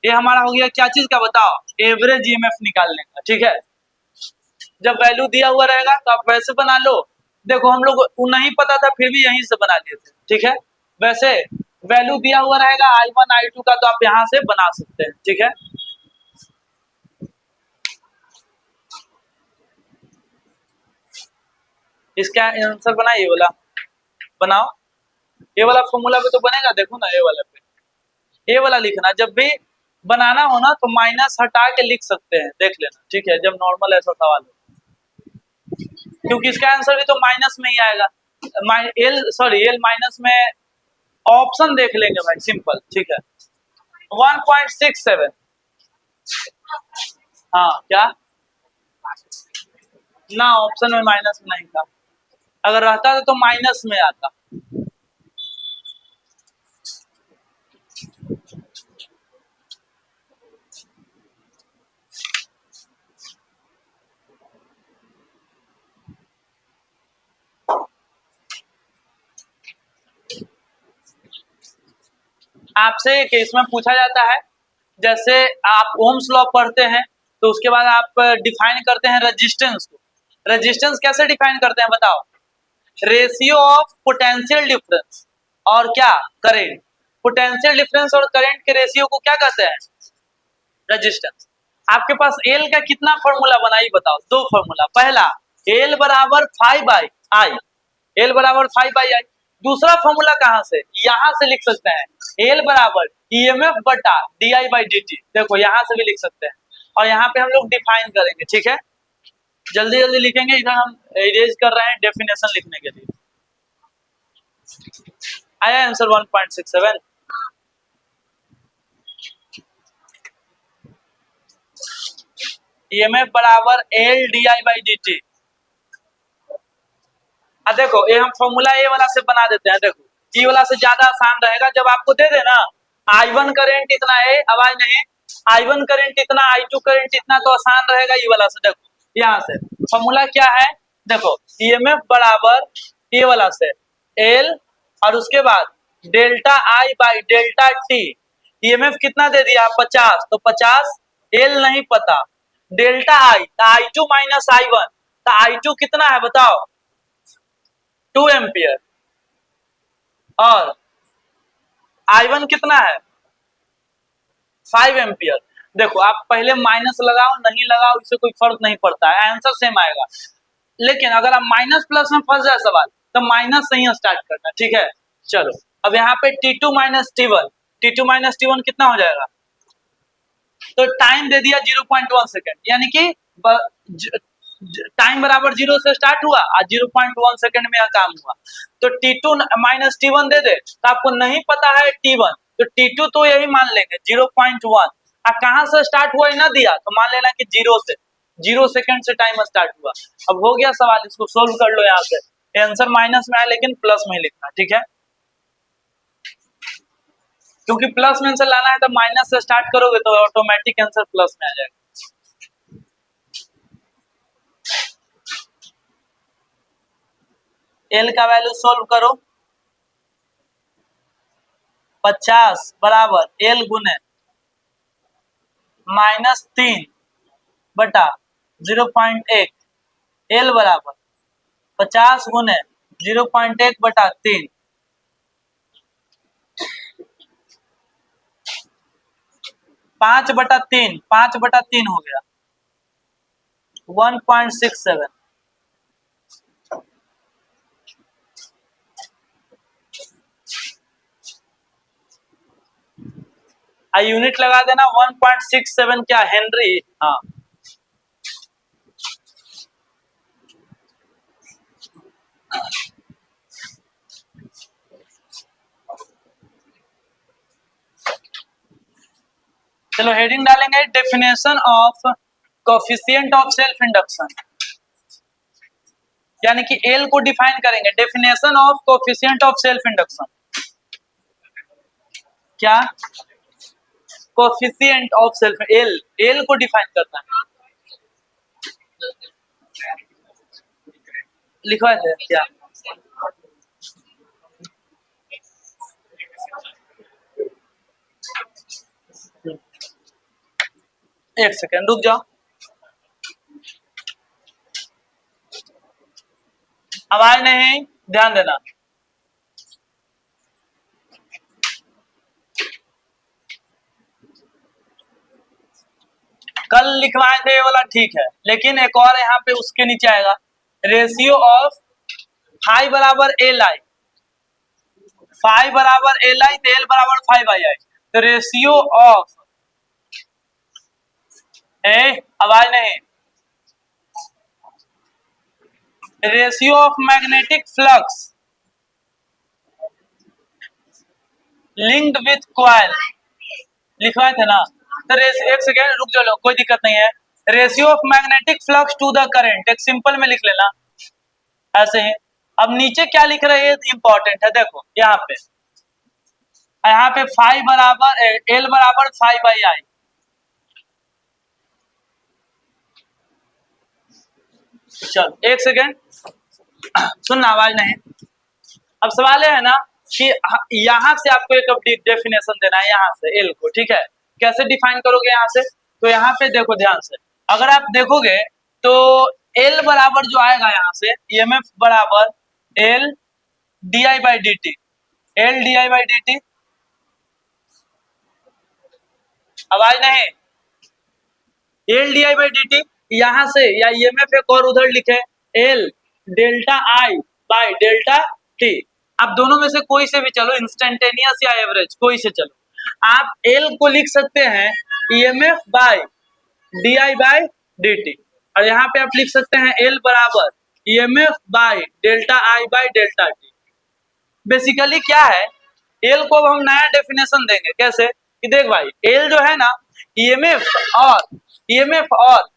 ये हमारा हो गया क्या चीज का बताओ, एवरेज ईएमएफ निकालने का। ठीक है, जब वैल्यू दिया हुआ रहेगा तो आप वैसे बना लो। देखो हम लोग को नहीं पता था फिर भी यहीं से बना लिए थे। ठीक है, वैसे वैल्यू दिया हुआ रहेगा I1 I2 का, तो आप यहाँ से बना सकते हैं। ठीक है, इसका आंसर बना, ये वाला बनाओ, ये वाला फॉर्मूला पे तो बनेगा। देखो ना, ये वाला पे, ये वाला लिखना, जब भी बनाना हो ना तो माइनस हटा के लिख सकते हैं, देख लेना। ठीक है, जब नॉर्मल ऐसा सवाल हो, क्योंकि इसका आंसर भी तो माइनस में ही आएगा। एल माइनस में ऑप्शन देख लेंगे भाई, सिंपल। ठीक है, 1.67। हाँ क्या ना, ऑप्शन में माइनस में नहीं था, अगर रहता तो माइनस में आता। आपसे एक इसमें पूछा जाता है, जैसे आप ओम्स लॉ पढ़ते हैं तो उसके बाद आप डिफाइन करते हैं रेजिस्टेंस को। रेजिस्टेंस कैसे डिफाइन करते हैं बताओ, रेशियो ऑफ पोटेंशियल डिफरेंस और क्या, करेंट। पोटेंशियल डिफरेंस और करंट के रेशियो को क्या कहते हैं, रेजिस्टेंस। आपके पास एल का कितना फॉर्मूला बना, ये बताओ। दो फॉर्मूला, पहला एल बराबर 5/I, एल बराबर 5/I। दूसरा फॉर्मूला कहां से, यहां से लिख सकते हैं, एल बराबर ईएमएफ बटा DI/dt। देखो यहां से भी लिख सकते हैं, और यहाँ पे हम लोग डिफाइन करेंगे। ठीक है, जल्दी जल्दी लिखेंगे, इधर हम इरेज कर रहे हैं डेफिनेशन लिखने के लिए। आया आंसर 1.67। ईएमएफ बराबर एल DI/dt। देखो ये हम फॉर्मूला ए वाला से बना देते हैं। देखो ई वाला से ज्यादा आसान रहेगा, जब आपको दे देना I1 करंट इतना है, आवाज नहीं, I1 करंट इतना, I2 करंट इतना, तो आसान रहेगा ई वाला से। देखो यहाँ से फॉर्मूला क्या है, देखो ईएमएफ बराबर ये वाला से एल, और उसके बाद delta I by delta T. EMF कितना दे दिया 50, तो 50, एल नहीं पता, डेल्टा आई तो I2 माइनस I1, तो I2 कितना है बताओ, 2 एम्पियर, और I1 कितना है 5 एम्पियर। देखो आप पहले माइनस लगाओ नहीं लगाओ, इससे कोई फर्क नहीं पड़ता है, आंसर सेम आएगा। लेकिन अगर आप माइनस प्लस में फंस जाए सवाल, तो माइनस से ही स्टार्ट करना। ठीक है, चलो अब यहाँ पे T2 minus T1, T2 minus T1 कितना हो जाएगा, तो टाइम दे दिया 0.1 सेकेंड, यानी कि टाइम बराबर 0 से स्टार्ट हुआ और 0.1 सेकेंड में यह काम हुआ। तो T2 माइनस T1 दे दे, तो आपको नहीं पता है T1, तो T2 तो यही मान लेंगे 0.1। कहाँ से स्टार्ट हुआ ना दिया, तो मान लेना कि 0 सेकेंड से टाइम स्टार्ट हुआ। अब हो गया सवाल, इसको सोल्व कर लो। यहाँ से आंसर माइनस में है, लेकिन प्लस में ही लिखना। ठीक है, क्योंकि प्लस में आंसर लाना है, तो माइनस से स्टार्ट करोगे तो ऑटोमेटिक आंसर प्लस में आ जाएगा। एल का वैल्यू सोल्व करो, 50 बराबर एल गुने -3 बटा 0.1, एल बराबर 50 गुने 0.1 बटा 3, 5/3, 5/3 हो गया 1.67। यूनिट लगा देना 1.67 क्या हेनरी। हाँ चलो हेडिंग डालेंगे, definition of coefficient of self induction. यानी कि एल को डिफाइन करेंगे, definition of coefficient of self induction, क्या coefficient of self, L, L को डिफाइन करता है, लिखवा दे क्या, एक सेकेंड रुक जाओ, आवाज नहीं, ध्यान देना। कल लिखवाए थे ये वाला ठीक है, लेकिन एक और यहाँ पे उसके नीचे आएगा, रेशियो ऑफ फाई बराबर एल आई, फाई बराबर एल आई, तो एल बराबर फाई बाई आई, तो रेशियो ऑफ, आवाज नहीं, ratio of magnetic flux linked with coil, लिखवाए थे ना, तो एक सेकेंड रुक जाओ, कोई दिक्कत नहीं है, ratio of magnetic flux to the current, एक सिंपल में लिख लेना ऐसे ही। अब नीचे क्या लिख रहे हैं इंपॉर्टेंट है, देखो यहाँ पे फाई बराबर एल बराबर फाई बाई आई, चलो एक सेकेंड सुनना, आवाज नहीं। अब सवाल है ना कि यहाँ से आपको एक डेफिनेशन देना है, यहाँ से एल को, ठीक है, कैसे डिफाइन करोगे यहाँ से, तो यहाँ पे देखो ध्यान से, अगर आप देखोगे तो एल बराबर जो आएगा यहाँ से ईएमएफ बराबर L D I by D T, L D I by D T, आवाज नहीं, L D I by D T, यहाँ से या ईएमएफ एक और उधर लिखे L delta I by delta T, आप दोनों में से कोई से भी चलो, इंस्टेंटेनियस या एवरेज कोई से चलो, आप एल को लिख सकते हैं EMF by D I by D T, और यहाँ पे आप लिख सकते हैं एल बराबर EMF by delta I by delta T. Basically क्या है, एल को अब हम नया डेफिनेशन देंगे, कैसे कि देख भाई, एल जो है ना ईएमएफ और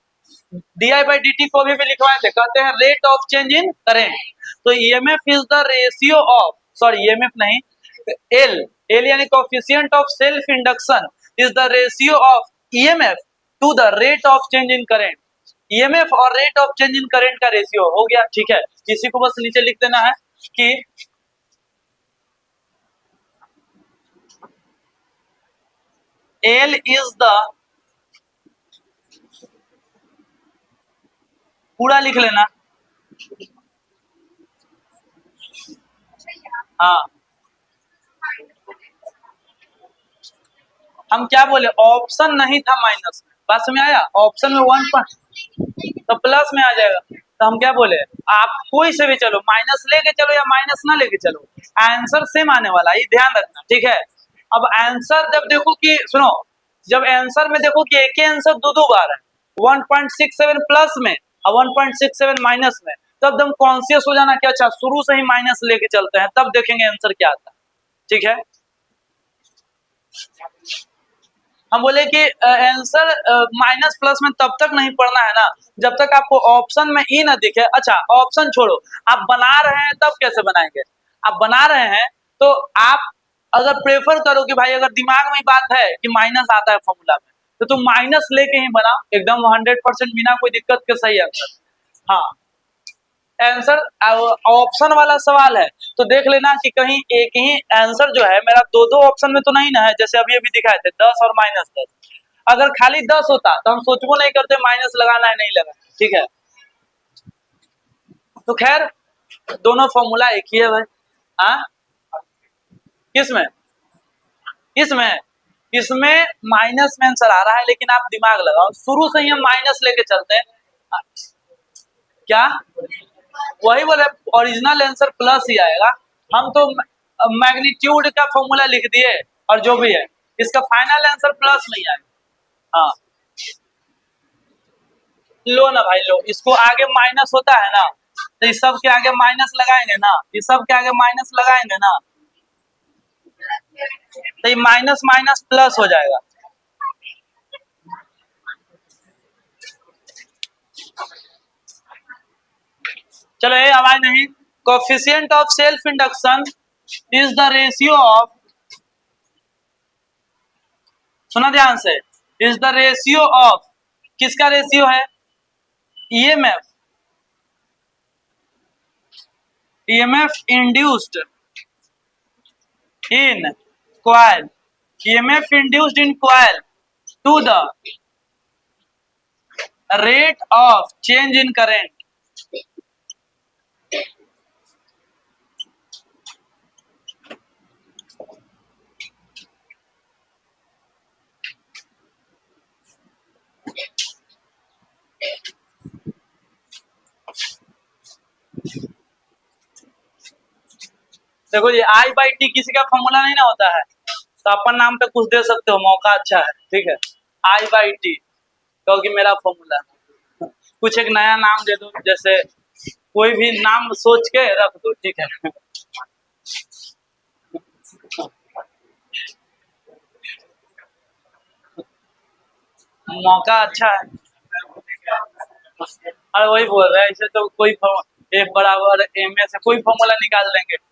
D I by D T को भी लिखवाए थे, कहते हैं rate of change in current, तो EMF is the ratio of, sorry EMF नहीं, एल, एल यानी coefficient of self induction is the ratio of EMF to the rate of change in current, EMF और rate of change in current का ratio हो गया, ठीक है, इसी को बस नीचे लिख देना है कि एल इज द, पूरा लिख लेना, हाँ हम क्या बोले, ऑप्शन नहीं था माइनस में, बात समझ आया, ऑप्शन में 1 तो प्लस में आ जाएगा, तो हम क्या बोले, आप कोई से भी चलो, माइनस लेके चलो या माइनस ना लेके चलो, आंसर सेम आने वाला है, ये ध्यान रखना, ठीक है। अब आंसर जब देखो कि सुनो, जब आंसर में देखो कि एक ही आंसर दो बार है, 1.67 प्लस में और 1.67 माइनस में, तो एकदम कॉन्शियस हो जाना कि अच्छा शुरू से ही माइनस लेके चलते हैं, तब देखेंगे आंसर क्या आता है, ठीक है। हम बोले कि आंसर माइनस प्लस में तब तक नहीं पढ़ना है ना जब तक आपको ऑप्शन में ई ना दिखे, अच्छा ऑप्शन छोड़ो, आप बना रहे हैं तब कैसे बनाएंगे, आप बना रहे हैं तो आप अगर प्रेफर करो कि भाई अगर दिमाग में बात है कि माइनस आता है फॉर्मूला में, तो तुम माइनस लेके ही बनाओ, एकदम 100% बिना कोई दिक्कत के सही आंसर, हाँ आंसर ऑप्शन वाला सवाल है तो देख लेना कि कहीं एक ही आंसर जो है मेरा दो ऑप्शन में तो नहीं ना है, जैसे अभी अभी दिखाए थे 10 और -10, अगर खाली 10 होता तो हम सोचबो नहीं करते माइनस लगाना है नहीं लगाना, ठीक है। तो खैर दोनों फॉर्मूला एक ही है भाई, हाँ किसमें, इसमें इसमें माइनस में आंसर आ रहा है, लेकिन आप दिमाग लगाओ, शुरू से ही हम माइनस लेके चलते हैं, क्या वही बोले ओरिजिनल आंसर प्लस ही आएगा, हम तो मैग्नीट्यूड का फॉर्मूला लिख दिए और जो भी है इसका फाइनल आंसर प्लस नहीं आएगा, हाँ लो ना भाई लो, इसको आगे माइनस होता है ना, तो इस सब के आगे माइनस लगाएंगे ना, इस सब के आगे माइनस लगाएंगे ना, तो ये माइनस माइनस प्लस हो जाएगा, चलो ये आवाज नहीं। Coefficient of self induction is the ratio of, सुना ध्यान से, इज द रेशियो ऑफ, किसका रेशियो है? EMF, EMF induced in coil, EMF induced in coil to the rate of change in current. देखो ये I बाई टी किसी का formula नहीं ना होता है, तो अपन नाम पे कुछ दे सकते हो, मौका अच्छा है, ठीक है। I बाई टी क्योंकि मेरा फॉर्मूला है। कुछ एक नया नाम दे दो, जैसे कोई भी नाम सोच के रख दो, ठीक है। मौका अच्छा है। अरे वही बोल रहे हैं, ऐसे तो कोई F बराबर एम ए से कोई फॉर्मूला निकाल देंगे।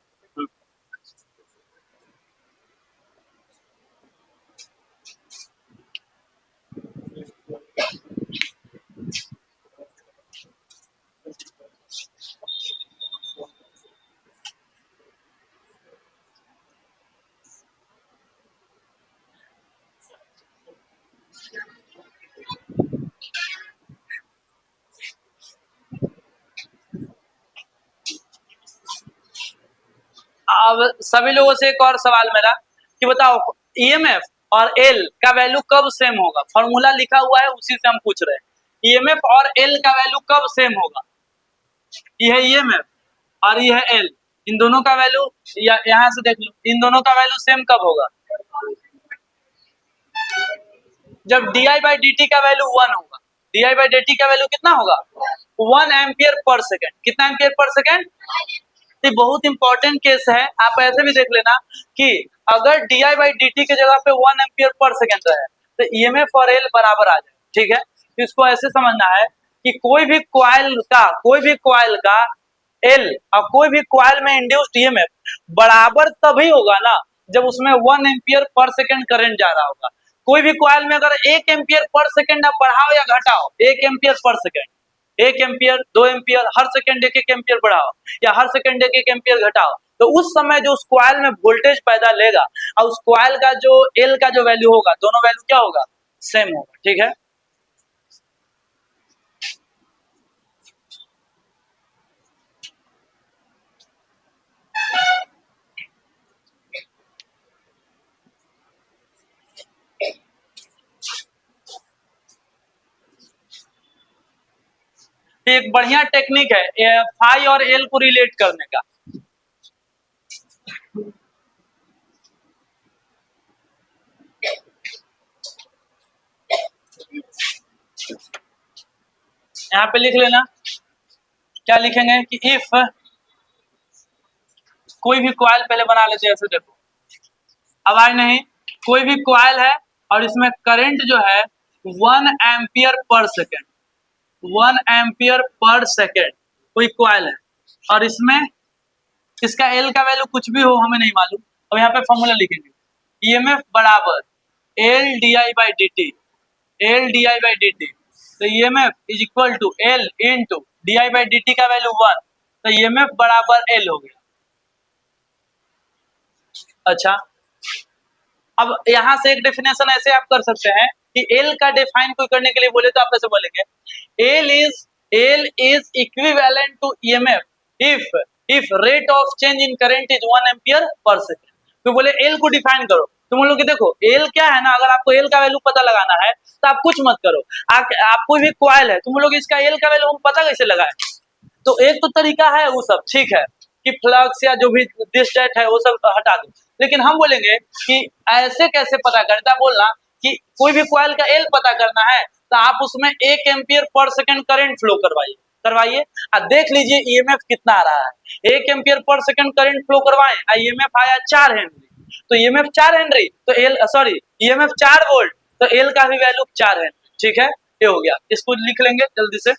अब सभी लोगों से एक और सवाल मेरा कि बताओ ईएमएफ और एल का वैल्यू कब सेम होगा? फॉर्मूला लिखा हुआ है उसी से हम पूछ रहे हैं। ईएमएफ और एल का वैल्यू कब सेम होगा? ये है ईएमएफ और ये है एल, इन दोनों का वैल्यू यहाँ से देख लो, इन दोनों का वैल्यू सेम कब होगा? जब D I by D T का वैल्यू 1 होगा। D I by D T का वैल्यू कितना होगा? 1 एम्पियर पर सेकेंड। कितना एम्पियर पर सेकेंड? ये बहुत इंपॉर्टेंट केस है, आप ऐसे भी देख लेना कि अगर D I by D T की जगह पे 1 एम्पियर पर सेकेंड रहे तो ईएमएफ और एल बराबर आ जाए, ठीक है। तो इसको ऐसे समझना है कि कोई भी कॉइल का एल और कोई भी कॉइल में इंड्यूस्ड ईएमएफ बराबर तभी होगा ना जब उसमें 1 एम्पियर पर सेकेंड करंट जा रहा होगा। कोई भी कॉइल में अगर 1 एम्पियर पर सेकेंड आप बढ़ाओ या घटाओ, 1 ampere per second, 1 ampere 2 ampere, हर सेकंड 1 एम्पियर बढ़ाओ या हर सेकंड 1 एम्पियर घटाओ, तो उस समय जो उस कॉइल में वोल्टेज पैदा लेगा और उस कॉइल का जो एल का जो वैल्यू होगा, दोनों वैल्यू क्या होगा? सेम होगा, ठीक है। एक बढ़िया टेक्निक है फाई और एल को रिलेट करने का। यहाँ पे लिख लेना, क्या लिखेंगे कि इफ कोई भी कॉइल पहले बना लेते हैं, ऐसे देखो, आवाज नहीं, कोई भी कॉइल है और इसमें करंट जो है 1 ampere per second, 1 ampere per second कोई कॉइल है और इसमें इसका एल का वैल्यू कुछ भी हो हमें नहीं मालूम। अब यहाँ पे फॉर्मूला लिखेंगे, ईएमएफ बराबर L D I by D T, L D I by D T, तो EMF is equal to L into D I by D T का वैल्यू 1, तो ईएमएफ बराबर एल हो गया। अच्छा, अब यहाँ से एक डेफिनेशन ऐसे आप कर सकते हैं कि एल का डिफाइन कोई करने के लिए बोले तो आप कैसे बोलेंगे? L is equivalent to EMF if rate of change in current is 1 ampere per second. तो बोले एल को डिफाइन करो, तुम लोग कि देखो एल क्या है ना, अगर आपको एल का वैल्यू पता लगाना है तो आप कुछ मत करो, आप कोई भी कॉइल है, तुम लोग इसका एल का वैल्यू हम पता कैसे लगाए? तो एक तो तरीका है वो सब, ठीक है, कि फ्लक्स या जो भी डिस्टेंट है वो सब हटा दो, लेकिन हम बोलेंगे कि ऐसे कैसे पता करता, बोलना कि कोई भी कॉइल का एल पता करना है तो आप उसमें 1 एम्पियर पर सेकंड करंट फ्लो करवाइए और देख लीजिए ईएमएफ कितना आ रहा है। 1 एम्पियर पर सेकंड करंट फ्लो करवाएं और ईएमएफ आया 4 हेनरी, तो ईएमएफ 4 हेनरी तो एल सॉरी ईएमएफ 4 वोल्ट, तो एल का भी वैल्यू 4 हेनरी, ठीक है। ये हो गया, इसको लिख लेंगे जल्दी से।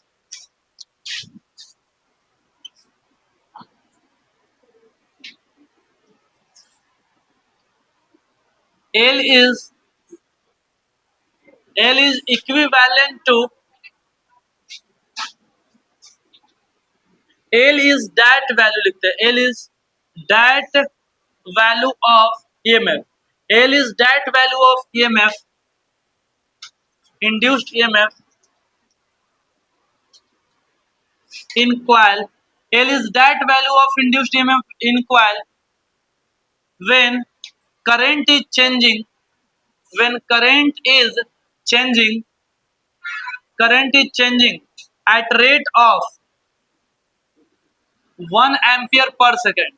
L is equivalent to L is that value लिखते हैं L is that value of EMF. L is that value of EMF, induced EMF in coil. L is that value of induced EMF in coil when current is changing. When current is changing at rate of 1 ampere per second.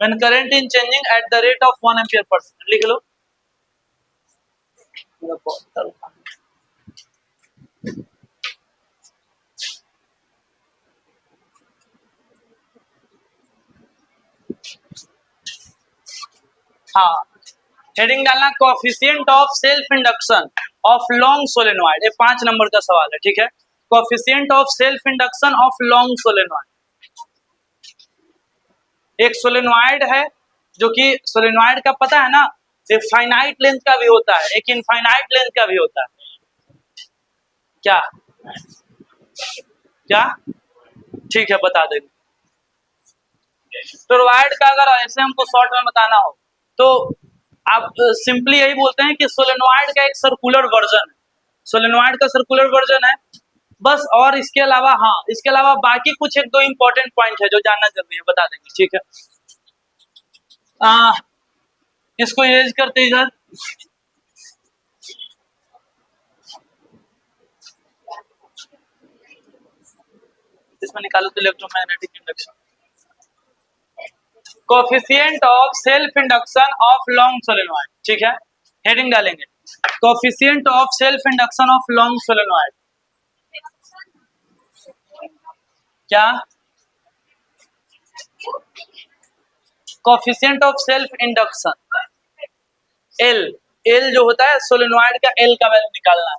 When current is changing at the rate of 1 ampere per second. लिख लो. हाँ, heading डालना coefficient of self induction of long solenoid. ये 5 number का सवाल है. ठीक है, coefficient of self induction of long solenoid. एक सोलेनॉइड है जो कि सोलेनॉइड का पता है ना, एक फाइनाइट लेंथ का भी होता है, एक इनफाइनाइट लेंथ का भी होता है. क्या क्या ठीक है, बता देंगे. टोरॉइड का अगर ऐसे हमको शॉर्ट में बताना हो तो आप सिंपली यही बोलते हैं कि सोलेनॉइड का एक सर्कुलर वर्जन है. सोलेनॉइड का सर्कुलर वर्जन है बस. और इसके अलावा हाँ, इसके अलावा बाकी कुछ एक दो इंपॉर्टेंट पॉइंट है जो जानना जरूरी है, बता देंगे. ठीक है, इसको यूज करते इधर. इसमें निकालो तो electromagnetic induction. Coefficient of self induction of long solenoid. ठीक है, हेडिंग डालेंगे coefficient of self induction of long solenoid. क्या coefficient of self induction L. L जो होता है सोलेनॉइड का L का वैल्यू निकालना है.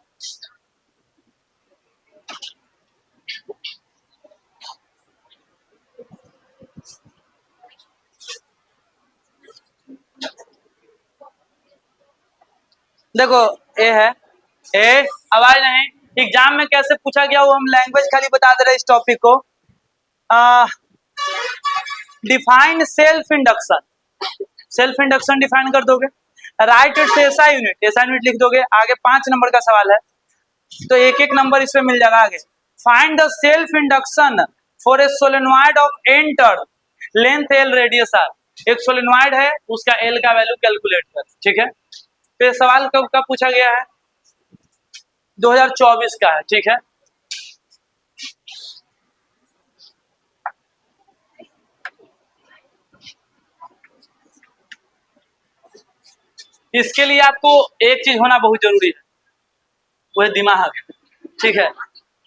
देखो ए है ए, आवाज नहीं. एग्जाम में कैसे पूछा गया वो हम लैंग्वेज खाली बता दे रहे इस टॉपिक को. Define self induction. Self induction define कर दोगे. Right it's SI unit. SI unit लिख दोगे. आगे 5 नंबर का सवाल है तो एक एक नंबर इसमें मिल जाएगा. आगे find the self induction for a solenoid of N turn length L radius R. एक सोलेनॉइड है उसका एल का वैल्यू कैलकुलेट कर. ठीक है, तो सवाल कब का पूछा गया है? 2024 का है. ठीक है, इसके लिए आपको एक चीज होना बहुत जरूरी है, वो है दिमाग. ठीक है,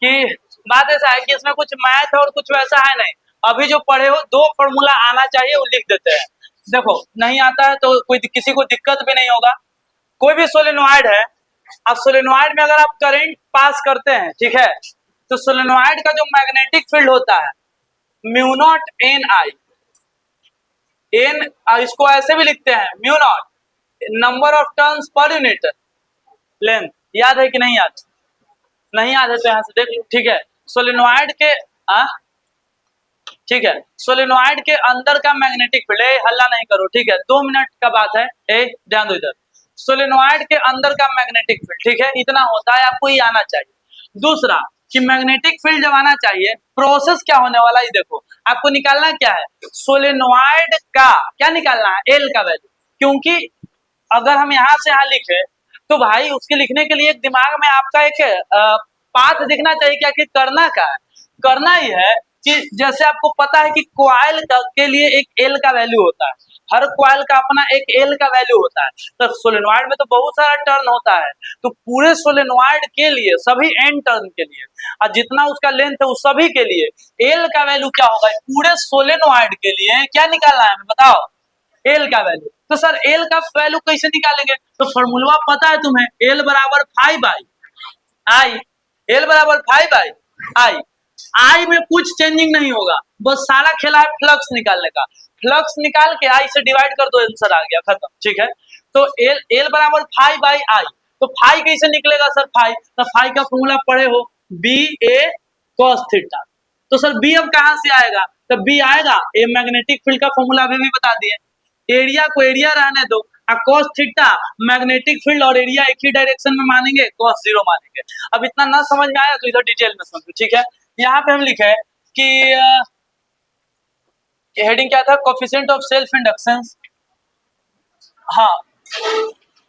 कि बात ऐसा है कि इसमें कुछ मैथ और कुछ वैसा है नहीं. अभी जो पढ़े हो 2 फॉर्मूला आना चाहिए वो लिख देते हैं. देखो नहीं आता है तो कोई किसी को दिक्कत भी नहीं होगा. कोई भी सोलेनॉइड है, अब सोलेनॉइड में अगर आप करंट पास करते हैं, ठीक है, तो सोलेनॉइड का जो मैग्नेटिक फील्ड होता है mu naught N I. N इसको ऐसे भी लिखते हैं mu naught number of turns per unit length. याद है कि नहीं याद? नहीं याद है तो यहां से देख लो. ठीक है, सोलेनॉइड के ठीक है, सोलेनॉइड के अंदर का मैग्नेटिक फील्ड. हल्ला नहीं करो. ठीक है, 2 मिनट का बात है. ध्यान दो इधर. सोलेनॉइड के अंदर का मैग्नेटिक फील्ड, ठीक है, इतना होता है. आपको ये आना चाहिए. दूसरा कि मैग्नेटिक फील्ड जब आना चाहिए, प्रोसेस क्या होने वाला है देखो. आपको निकालना क्या है? सोलेनॉइड का क्या निकालना है? एल का वैल्यू. क्योंकि अगर हम यहाँ से यहाँ लिखे तो भाई उसके लिखने के लिए एक दिमाग में आपका एक पाथ दिखना चाहिए. क्या कि करना क्या है? करना ही है कि जैसे आपको पता है कि कॉइल के लिए एक एल का वैल्यू होता है. हर कॉइल का अपना एक एल का वैल्यू होता है. तो सोलेनॉइड में तो बहुत सारा टर्न होता है, तो पूरे सोलेनॉइड के लिए सभी एन टर्न के लिए और जितना उसका लेंथ है उस सभी के लिए एल का वैल्यू क्या होगा? पूरे सोलेनॉइड के लिए क्या निकालना है बताओ? एल का वैल्यू. तो सर एल का वैल्यू कैसे निकालेंगे? तो फॉर्मूला पता है तुम्हें, एल बराबर 5/I. एल बराबर 5/I. आई में कुछ चेंजिंग नहीं होगा, बस सारा खेला है फ्लक्स निकालने का. फ्लक्स निकाल के आई से डिवाइड कर दो, आंसर आ गया, खत्म। ठीक है, तो एल एल बराबर फाई बाई आई, तो फाई कैसे निकलेगा सर? फाई, तो फाई का फॉर्मूला पढ़े हो, बी ए कॉस थीटा। तो सर बी अब कहां से आएगा? तो बी आएगा, ए मैग्नेटिक फील्ड का फॉर्मूला अभी भी बता दिए, एरिया को एरिया रहने दो, कॉस थीटा मैग्नेटिक फील्ड और एरिया एक ही डायरेक्शन में मानेंगे, कॉस जीरो मानेंगे। अब इतना ना समझ में आया तो इधर डिटेल में समझो। ठीक है, यहाँ पे हम लिखे है कि हेडिंग क्या था? कोफिशिएंट ऑफ सेल्फ इंडक्शंस, हाँ,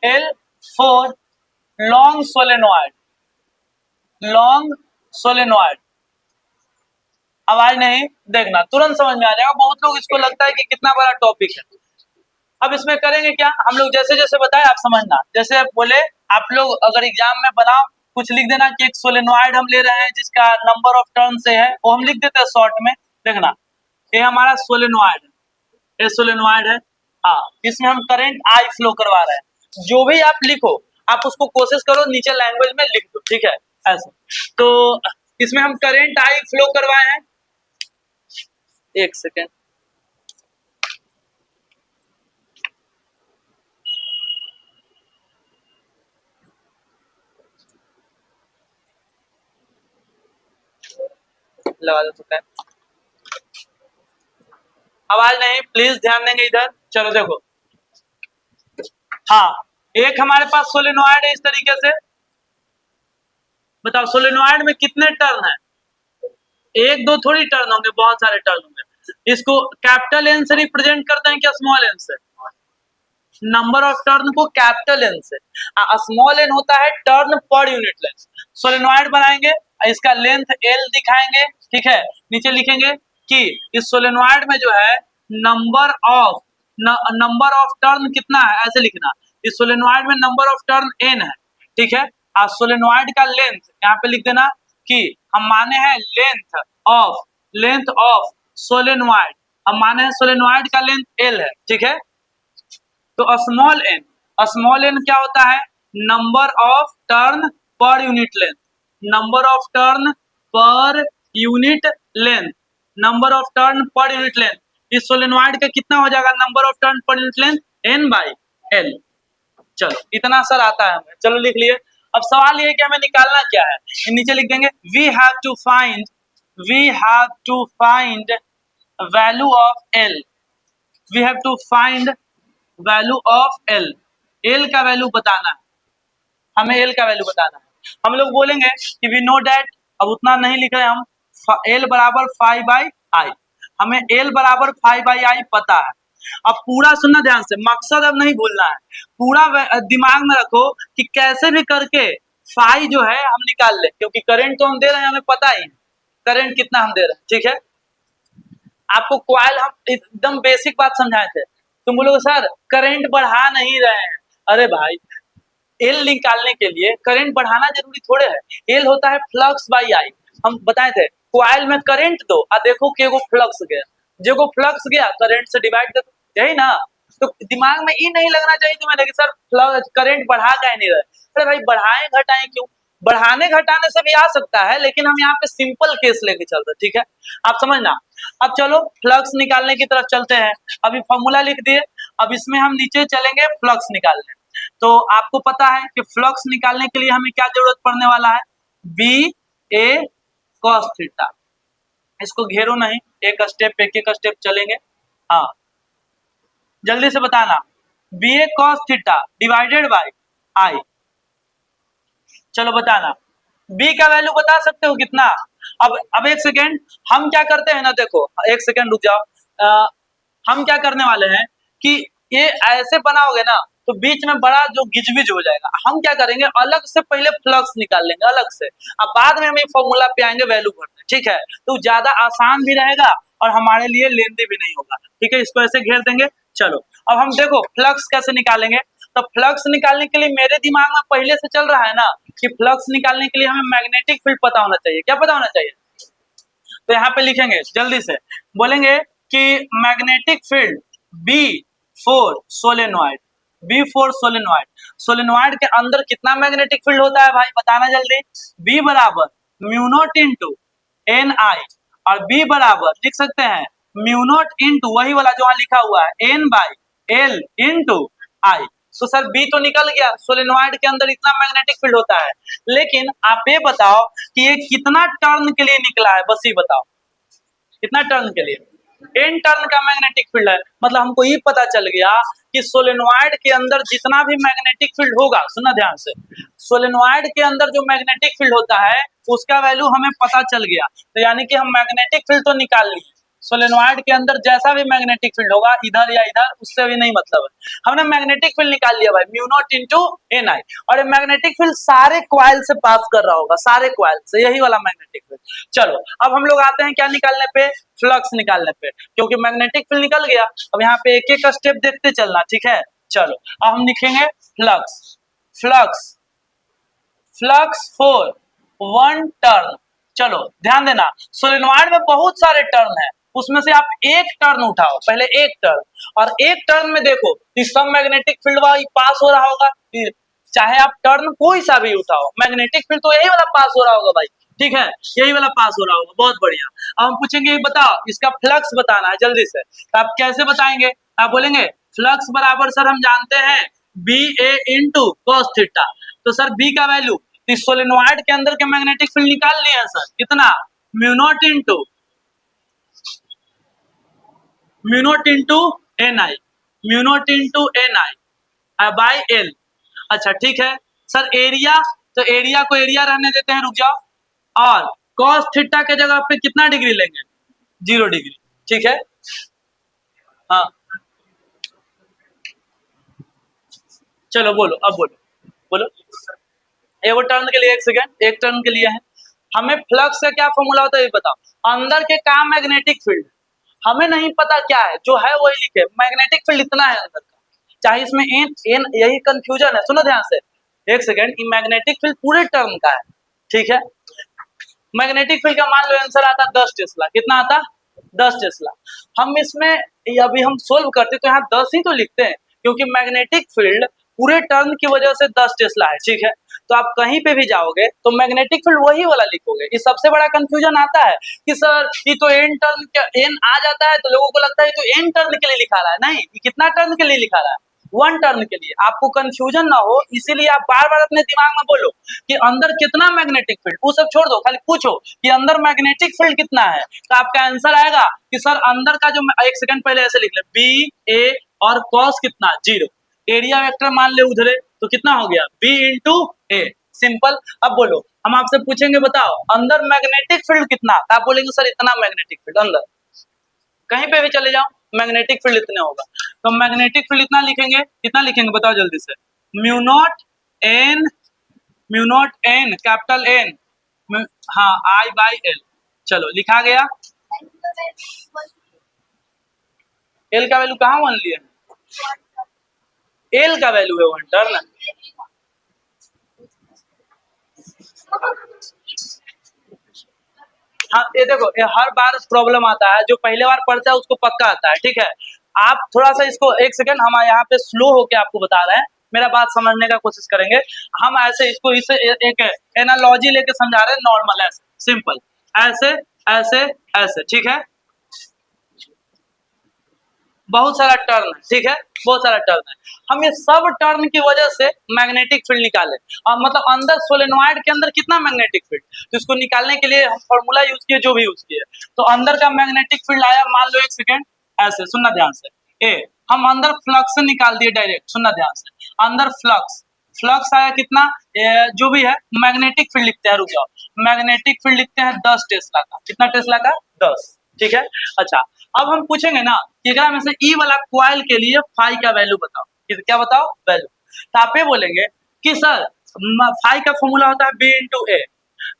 L for long solenoid, long solenoid. आवाज नहीं, देखना तुरंत समझ में आ जाएगा। बहुत लोग इसको लगता है कि कितना बड़ा टॉपिक है। अब इसमें करेंगे क्या हम लोग, जैसे जैसे बताए आप समझना। जैसे बोले आप लोग अगर एग्जाम में बनाओ, कुछ लिख देना कि एक सोलेनोइड हम ले रहे हैं जिसका नंबर ऑफ टर्न से है, वो हम लिख देते हैं शॉर्ट में। देखना ये हमारा सोलेनोइड है, ये सोलेनोइड है, हाँ, इसमें हम करंट आई फ्लो करवा रहे हैं। जो भी आप लिखो, आप उसको कोशिश करो नीचे लैंग्वेज में लिख दो। ठीक है, ऐसे। तो इसमें हम करंट आई फ्लो करवाए हैं, एक सेकेंड, लगा दो तो आवाज नहीं, प्लीज ध्यान देंगे इधर। चलो देखो, हाँ, एक हमारे पास सोलेनोइड है इस तरीके से। बताओ सोलेनोइड में कितने टर्न है? एक दो थोड़ी टर्न होंगे, बहुत सारे टर्न होंगे। इसको कैपिटल एन से रिप्रेजेंट करते हैं क्या स्मॉल एन से? नंबर ऑफ टर्न को कैपिटल एन से, स्मॉल एन होता है turn per unit length. Solenoid बनाएंगे, इसका लेंथ एल दिखाएंगे। ठीक है, नीचे लिखेंगे कि इस सोलेनोइड में जो है नंबर ऑफ टर्न कितना है, ऐसे लिखना। इस सोलेनोइड में नंबर ऑफ टर्न एन है। ठीक है, सोलेनोइड का लेंथ यहाँ पे लिख देना कि हम माने हैं लेंथ ऑफ सोलेनोइड, हम माने हैं सोलेनोइड का लेंथ एल है। ठीक है, तो स्मॉल एन क्या होता है? Number of turn per unit length, number of turn per unit length, number of turn per unit length. इस सोलेनोइड का कितना हो जाएगा number of turn per unit length? N by L. चलो इतना सर आता है हमें, चलो लिख लिए। अब सवाल ये है कि हमें निकालना क्या है, नीचे लिख देंगे we have to find value of L, we have to find value of L, L का वैल्यू बताना है हमें, एल का वैल्यू बताना है। हम लोग बोलेंगे कि वी नो डैट, अब उतना नहीं लिख रहे हम, एल बराबर फाई बाई आई, हमें एल बराबर फाई बाई आई पता है। अब पूरा सुनना ध्यान से, मकसद अब नहीं भूलना है, पूरा दिमाग में रखो कि कैसे भी करके फाई जो है हम निकाल ले, क्योंकि करंट तो हम दे रहे हैं, हमें पता ही है करंट कितना हम दे रहे हैं। ठीक है, आपको कॉइल हम एकदम बेसिक बात समझाए थे, तुम बोलोगे सर करंट बढ़ा नहीं रहे हैं। अरे भाई, एल निकालने के लिए करंट बढ़ाना जरूरी थोड़े है, एल होता है फ्लक्स बाई आई। हम बताए थे कॉइल में करंट दो और देखो कि एगो फ्लक्स गया, जो फ्लक्स गया करंट से डिवाइड कर, यही ना। तो दिमाग में ये नहीं लगना चाहिए तुम्हें कि सर करंट बढ़ा काहे नहीं रहे। अरे भाई बढ़ाएं घटाएं क्यों, बढ़ाने घटाने से भी आ सकता है, लेकिन हम यहाँ पे सिंपल केस लेके चल रहे हैं। ठीक है, आप समझना। अब चलो फ्लक्स निकालने की तरफ चलते हैं। अभी फॉर्मूला लिख दिए, अब इसमें हम नीचे चलेंगे फ्लक्स निकालने। तो आपको पता है कि फ्लक्स निकालने के लिए हमें क्या जरूरत पड़ने वाला है? B A cos theta. इसको घेरो नहीं, एक एक स्टेप चलेंगे। हाँ, जल्दी से बताना, B A cos theta divided by I. चलो बताना, बी का वैल्यू बता सकते हो कितना? अब एक सेकेंड, हम क्या करते हैं ना, देखो एक सेकेंड रुक जाओ। हम क्या करने वाले हैं कि ये ऐसे बनाओगे ना तो बीच में बड़ा जो गिजबिज हो जाएगा। हम क्या करेंगे, अलग से पहले फ्लक्स निकाल लेंगे अलग से, अब बाद में हम ये फॉर्मूला पे आएंगे वैल्यू भरने। ठीक है, तो ज्यादा आसान भी रहेगा और हमारे लिए लेंदी भी नहीं होगा। ठीक है, इसको ऐसे घेर देंगे। चलो अब हम देखो फ्लक्स कैसे निकालेंगे। तो फ्लक्स निकालने के लिए मेरे दिमाग में पहले से चल रहा है ना कि फ्लक्स निकालने के लिए हमें मैग्नेटिक फील्ड पता होना चाहिए। क्या पता होना चाहिए? तो यहाँ पे लिखेंगे, जल्दी से बोलेंगे कि magnetic field B for solenoid, B for solenoid, solenoid के अंदर कितना मैग्नेटिक फील्ड होता है भाई बताना जल्दी। बी बराबर म्यू नॉट इनटू एन आई, और बी बराबर लिख सकते हैं म्यू नॉट इंटू वही वाला जो वहां लिखा हुआ है एन बाई एल इंटू आई। तो सर बी तो निकल गया, सोलेनोइड के अंदर इतना मैग्नेटिक फील्ड होता है, लेकिन आप ये बताओ कि ये कितना टर्न के लिए निकला है, बस ये बताओ कितना टर्न के लिए? एन टर्न का मैग्नेटिक फील्ड है। मतलब हमको ये पता चल गया कि सोलेनोइड के अंदर जितना भी मैग्नेटिक फील्ड होगा, सुनना ध्यान से, सोलेनोइड के अंदर जो मैग्नेटिक फील्ड होता है उसका वैल्यू हमें पता चल गया। तो यानी कि हम मैग्नेटिक फील्ड तो निकाल लिए, सोलेनोइड के अंदर जैसा भी मैग्नेटिक फील्ड होगा इधर या इधर, उससे भी नहीं मतलब है, हमने मैग्नेटिक फील्ड निकाल लिया भाई, म्यू नॉट इंटू एन आई। और ये मैग्नेटिक फील्ड सारे क्वाइल से पास कर रहा होगा, सारे क्वाइल से, यही वाला मैग्नेटिक फील्ड। चलो अब हम लोग आते हैं क्या निकालने पे, फ्लक्स निकालने पे, क्योंकि मैग्नेटिक फील्ड निकल गया। अब यहाँ पे एक एक स्टेप देखते चलना, ठीक है। चलो अब हम लिखेंगे flux, flux, flux for one turn. चलो ध्यान देना, सोलेनोइड में बहुत सारे टर्न है, उसमें से आप एक टर्न उठाओ, पहले एक टर्न, और एक टर्न में देखो कि सब मैग्नेटिक फील्ड वही पास हो रहा होगा, चाहे आप टर्न कोई सा भी उठाओ, मैग्नेटिक फील्ड तो यही वाला पास हो रहा होगा भाई, ठीक है, यही वाला पास हो रहा होगा, बहुत बढ़िया। अब हम पूछेंगे बताओ इसका फ्लक्स बताना है जल्दी से, तो आप कैसे बताएंगे? आप बोलेंगे फ्लक्स बराबर सर हम जानते हैं बी ए इंटू कॉस थीटा। तो सर बी का वैल्यू इस सोलेनोइड के अंदर के मैग्नेटिक फील्ड निकाल लिए हैं सर, कितना? Mu naught into N I, mu naught into N I by L. अच्छा ठीक है सर, एरिया, तो एरिया को एरिया रहने देते हैं, रुक जाओ, और कॉस थीटा के जगह पे कितना डिग्री लेंगे? 0 डिग्री, ठीक है। हाँ चलो बोलो, अब बोलो, बोलो। एक टर्न के लिए, एक सेकेंड, एक टर्न के लिए है, हमें फ्लक्स का क्या फॉर्मूला होता है ये बताओ। अंदर के का मैग्नेटिक फील्ड हमें नहीं पता क्या है, जो है वही लिखे, मैग्नेटिक फील्ड इतना है अंदर का, चाहे इसमें एन एन, यही कंफ्यूजन है, सुनो ध्यान से, एक सेकेंड, मैग्नेटिक फील्ड पूरे टर्न का है, ठीक है। मैग्नेटिक फील्ड का मान लो आंसर आता 10 टेस्ला, कितना आता? 10 टेस्ला। हम इसमें अभी हम सोल्व करते तो यहाँ 10 ही तो लिखते हैं, क्योंकि मैग्नेटिक फील्ड पूरे टर्न की वजह से 10 टेस्ला है, ठीक है। तो आप कहीं पे भी जाओगे तो मैग्नेटिक फील्ड वही वाला लिखोगे। ये सबसे बड़ा कंफ्यूजन आता है कि सर ये तो एन टर्न, एन आ जाता है तो लोगों को लगता है ये तो एन टर्न के लिए लिखा रहा है, नहीं, ये कितना टर्न के लिए लिखा रहा है? 1 टर्न के लिए। आपको कंफ्यूजन ना हो इसीलिए आप बार बार अपने दिमाग में बोलो कि अंदर कितना मैग्नेटिक फील्ड, वो सब छोड़ दो, खाली पूछो कि अंदर मैग्नेटिक फील्ड कितना है, तो आपका आंसर आएगा कि सर अंदर का जो, एक सेकंड पहले ऐसे लिख ले, बी ए और कॉस कितना? 0, एरिया वेक्टर मान ले उधरे, तो कितना हो गया? बी इंटू ए, सिंपल। अब बोलो, हम आपसे पूछेंगे बताओ अंदर मैग्नेटिक फील्ड कितना, तो आप बोलेंगे सर इतना मैग्नेटिक फील्ड अंदर, कहीं पे भी चले जाओ मैग्नेटिक फील्ड इतने होगा, तो मैग्नेटिक फील्ड इतना लिखेंगे, कितना लिखेंगे बताओ जल्दी से? Mu naught N, mu naught N capital N, हाँ आई बाई एल। चलो लिखा गया, एल का वैल्यू कहाँ मान लिए? एल का वैल्यू है 1 टर्न। हाँ ये देखो, ये हर बार प्रॉब्लम आता है, जो पहले बार पढ़ता है उसको पक्का आता है, ठीक है। आप थोड़ा सा इसको, एक सेकंड, हम यहाँ पे स्लो होके आपको बता रहे हैं, मेरा बात समझने का कोशिश करेंगे। हम ऐसे इसको इसे एक एनालॉजी लेके समझा रहे हैं, नॉर्मल ऐसे, सिंपल, ऐसे ऐसे ऐसे, ठीक है। बहुत सारा टर्न है, ठीक है, बहुत सारा टर्न है। हम ये सब टर्न की वजह से मैग्नेटिक फील्ड निकाले, और मतलब अंदर सोलेनोइड के अंदर कितना मैग्नेटिक फील्ड, तो इसको निकालने के लिए हम फॉर्मूला यूज किए, जो भी यूज किए, तो अंदर का मैग्नेटिक फील्ड आया, मान लो, एक सेकेंड, ऐसे सुनना ध्यान से, ए हम अंदर फ्लक्स से निकाल दिए डायरेक्ट, सुनना ध्यान से, अंदर फ्लक्स, फ्लक्स आया कितना, जो भी है, मैग्नेटिक फील्ड लिखते हैं, रुक जाओ, मैग्नेटिक फील्ड लिखते हैं 10 टेस्ला का, कितना टेस्ला का? 10, ठीक है। अच्छा अब हम पूछेंगे ना कि अगर में से ई वाला क्वाइल के लिए फाई का वैल्यू बताओ, क्या बताओ वैल्यू, तो आप ये बोलेंगे कि सर फाई का फॉर्मूला होता है बी इंटू ए,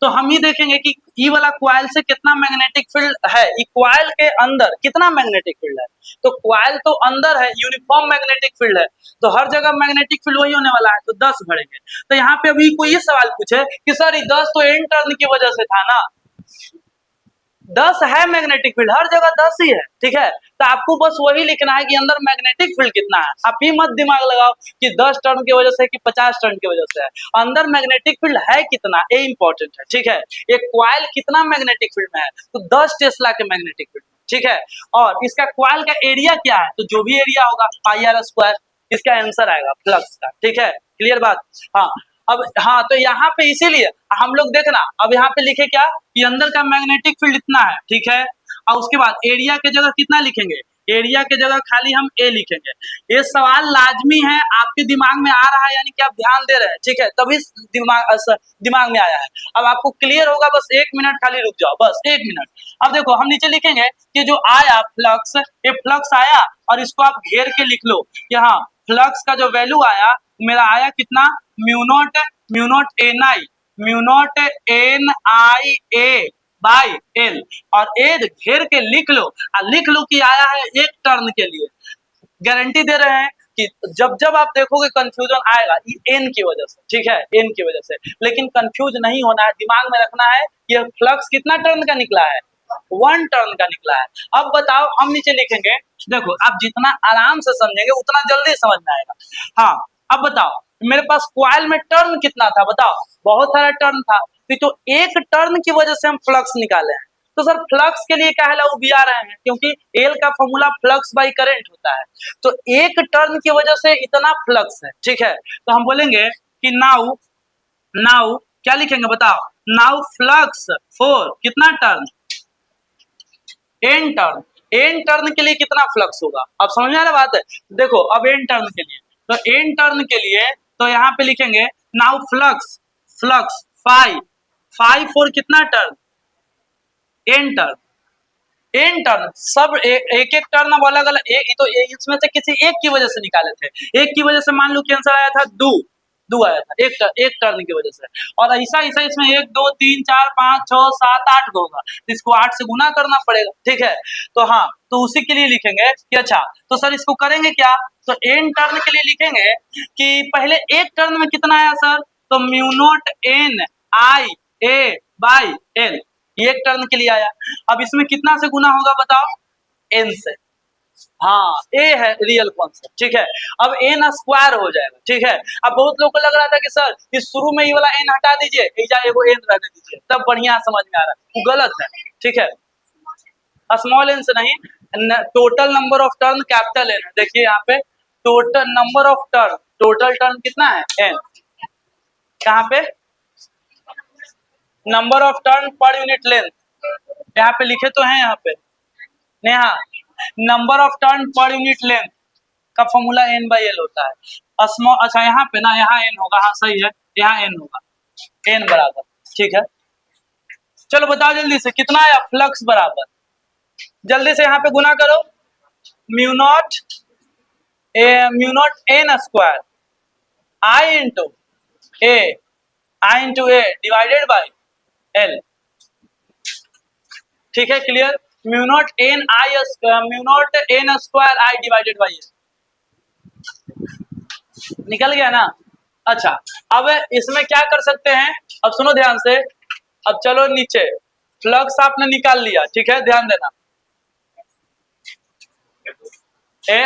तो हम ये देखेंगे कि ई वाला क्वाइल से कितना मैग्नेटिक फील्ड है, ई क्वाइल के अंदर कितना मैग्नेटिक फील्ड है, तो क्वाइल तो अंदर है, यूनिफॉर्म मैग्नेटिक फील्ड है, तो हर जगह मैग्नेटिक फील्ड वही होने वाला है, तो 10 भरेंगे। तो यहाँ पे अभी कोई ये सवाल पूछे कि सर ये 10 तो एन टर्न की वजह से था ना, 10 है मैग्नेटिक फील्ड, हर जगह 10 ही है, ठीक है। तो आपको बस वही लिखना है कि अंदर मैग्नेटिक फील्ड कितना है, आप ही मत दिमाग लगाओ कि 10 टर्न की वजह से कि 50 टर्न की वजह से है, अंदर मैग्नेटिक फील्ड है कितना, ये इंपॉर्टेंट है, ठीक है। एक क्वाइल कितना मैग्नेटिक फील्ड में है, तो 10 टेस्ला के मैग्नेटिक फील्ड में, ठीक है। और इसका कॉइल का एरिया क्या है, तो जो भी एरिया होगा पाई आर स्क्वायर, इसका आंसर आएगा फ्लक्स का। ठीक है, क्लियर बात। हाँ, अब हाँ, तो यहाँ पे इसीलिए हम लोग देखना, अब यहाँ पे लिखे क्या कि अंदर का मैग्नेटिक फील्ड इतना है, ठीक है। और उसके बाद एरिया के जगह कितना लिखेंगे, एरिया के जगह खाली हम ए लिखेंगे। ये सवाल लाजमी है, आपके दिमाग में आ रहा है, यानी कि आप ध्यान दे रहे हैं, ठीक है, तभी दिमाग में आया है। अब आपको क्लियर होगा, बस 1 मिनट खाली रुक जाओ, बस 1 मिनट। अब देखो हम नीचे लिखेंगे कि जो आया फ्लक्स, ये फ्लक्स आया और इसको आप घेर के लिख लो कि हाँ, फ्लक्स का जो वैल्यू आया मेरा आया कितना, mu naught N I, mu naught N I A by L, और ए घेर के लिख लो, और लिख लो कि आया है एक टर्न के लिए। गारंटी दे रहे हैं कि जब जब आप देखोगे कंफ्यूजन आएगा एन की वजह से, ठीक है, एन की वजह से, लेकिन कंफ्यूज नहीं होना है, दिमाग में रखना है ये फ्लक्स कितना टर्न का निकला है, 1 टर्न का निकला है। अब बताओ हम नीचे लिखेंगे, देखो आप जितना आराम से समझेंगे उतना जल्दी समझ में आएगा। हाँ, अब बताओ मेरे पास कॉइल में टर्न कितना था, बताओ, बहुत सारा टर्न था, तो एक टर्न की वजह से हम फ्लक्स निकाले हैं। तो सर फ्लक्स के लिए क्या है भी आ रहे हैं, क्योंकि एल का फॉर्मूला फ्लक्स बाई करंट होता है, तो एक टर्न की वजह से इतना फ्लक्स है, ठीक है। तो हम बोलेंगे कि नाउ नाउ क्या लिखेंगे बताओ, नाउ फ्लक्स फॉर कितना turn, N turn, N turn के लिए कितना फ्लक्स होगा, अब समझ में आ रहा बात है। देखो अब एन टर्न के लिए, तो एन टर्न के लिए तो यहाँ पे लिखेंगे now flux, flux five, five for कितना turn, N turn, N turn, सब एक एक टर्न अब अलग अलग, तो इसमें से किसी एक की वजह से निकाले थे, एक की वजह से मान लो कि आंसर आया था दो, दो आया था एक टर्न की वजह से, और ऐसा ऐसा इसमें 1 2 3 4 5 6 7 8 होगा, इसको 8 से गुना करना पड़ेगा, ठीक है। तो हाँ, तो उसी के लिए लिखेंगे कि अच्छा, तो सर इसको करेंगे क्या, तो एन टर्न के लिए लिखेंगे कि पहले एक टर्न में कितना आया सर, तो mu naught N I A by L, एक टर्न के लिए आया। अब इसमें कितना से गुना होगा बताओ, एन से। हाँ, ए है रियल कॉन्सेप्ट, ठीक है। अब एन स्क्वायर हो जाएगा, ठीक है। अब बहुत लोगों को लग रहा था कि सर कि शुरू में ये वाला एन हटा दीजिए, एगो एन रहने दीजिए, तब बढ़िया समझ में आ रहा है, वो गलत है, ठीक है। स्मॉल एन से नहीं, total number of turn capital N है, देखिए यहाँ पे total number of turn, total turn कितना है एन, कहाँ पे number of turn per unit length, यहाँ पे लिखे तो हैं, यहाँ पे Neha, number of turn per unit length का फॉर्मूला एन बाई एल होता है। स्मॉल, अच्छा यहाँ पे ना, यहाँ एन होगा, हाँ सही है, यहाँ एन होगा, एन बराबर, ठीक है। चलो बताओ जल्दी से कितना आया फ्लक्स बराबर, जल्दी से यहाँ पे गुना करो, mu naught N square I into A divided by L, ठीक है, clear. Mu naught N square I divided by L, निकल गया ना। अच्छा, अब इसमें क्या कर सकते हैं, अब सुनो ध्यान से, अब चलो नीचे, फ्लक्स आपने निकाल लिया, ठीक है, ध्यान देना,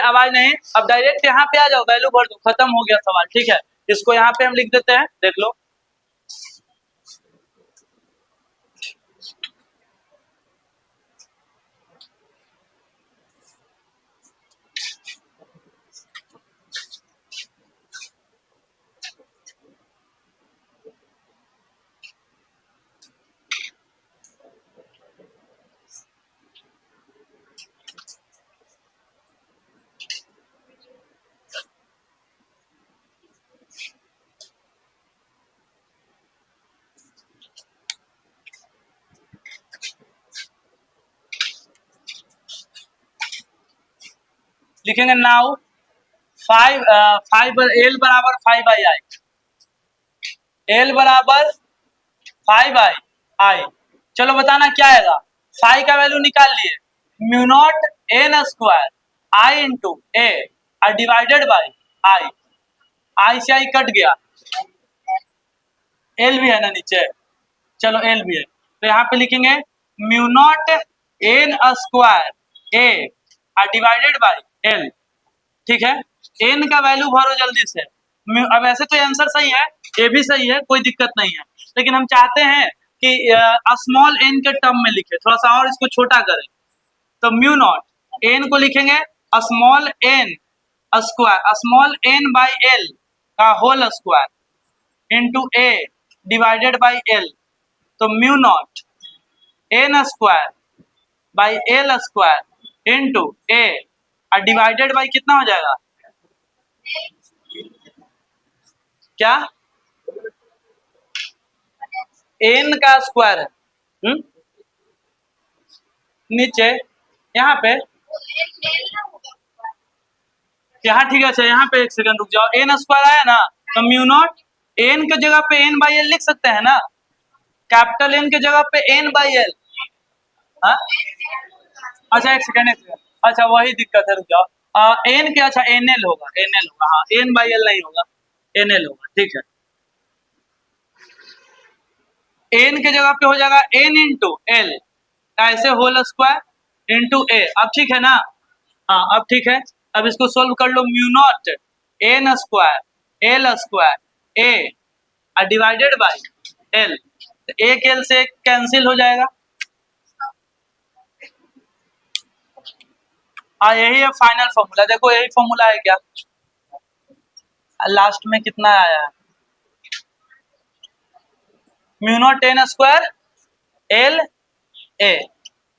आवाज नहीं, अब डायरेक्ट यहाँ पे आ जाओ, वैल्यू भर दो, खत्म हो गया सवाल, ठीक है। इसको यहाँ पे हम लिख देते हैं, देख लो, लिखेंगे नाउ फाइव एल बराबर 5 आई आई, एल बराबर 5 आई आई, चलो बताना क्या आएगा, फाइव का वैल्यू निकाल लिए, mu naught N square I into A divided by I, I से आई कट गया, एल भी है ना नीचे, चलो एल भी है, तो यहाँ पे लिखेंगे mu naught N square A divided by L, ठीक है। एन का वैल्यू भरो जल्दी से, अब ऐसे तो आंसर सही है, ए भी सही है, कोई दिक्कत नहीं है, लेकिन हम चाहते हैं कि स्मॉल एन के टर्म में लिखे, थोड़ा सा और इसको छोटा करें, तो म्यू नॉट एन को लिखेंगे small N square, small N by L का whole square into A divided by L. तो mu naught N square by L square into A और डिवाइडेड बाई कितना हो जाएगा, क्या एन का स्क्वायर है। नीचे यहाँ पे, यहाँ ठीक है। अच्छा यहाँ पे एक सेकंड रुक जाओ, एन स्क्वायर आया ना, तो म्यू नॉट एन के जगह पे एन बाई एल लिख सकते हैं ना, कैपिटल एन के जगह पे एन बाई एल। हाँ अच्छा एक सेकंड, अच्छा वही दिक्कत है, रुक जाओ। एन के, अच्छा एन एल होगा, एन एल होगा, हाँ एन बाई एल नहीं होगा, एन एल होगा, ठीक है। एन के जगह पे हो जाएगा एन इंटू एल ऐसे होल स्क्वायर इंटू ए। अब ठीक है ना, हाँ अब ठीक है। अब इसको सोल्व कर लो, mu naught N square L square A divided by L. एक एल से कैंसिल हो जाएगा। हाँ यही है फाइनल फॉर्मूला, देखो यही फॉर्मूला है क्या, लास्ट में कितना आया है, mu naught N square L A,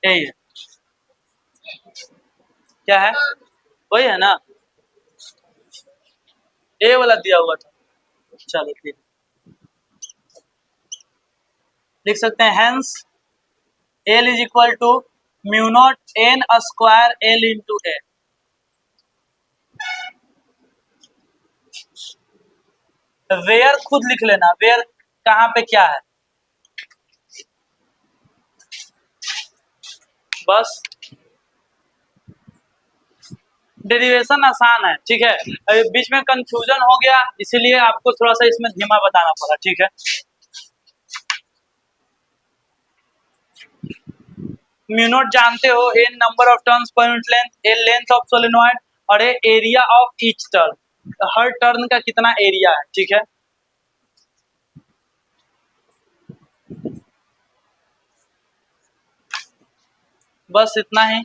यही है, क्या है, वही है ना, ए वाला दिया हुआ था। चलो ठीक, लिख सकते हैं hence L is equal to mu naught N square L into A. Where खुद लिख लेना, वेयर कहाँ पे क्या है, बस डेरिवेशन आसान है, ठीक है। अभी बीच में कंफ्यूजन हो गया, इसीलिए आपको थोड़ा सा इसमें धीमा बताना पड़ा, ठीक है। म्यू नॉट जानते हो, N number of turns per unit length, A length of solenoid और A area of each turn, हर टर्न का कितना एरिया है, ठीक है। बस इतना ही।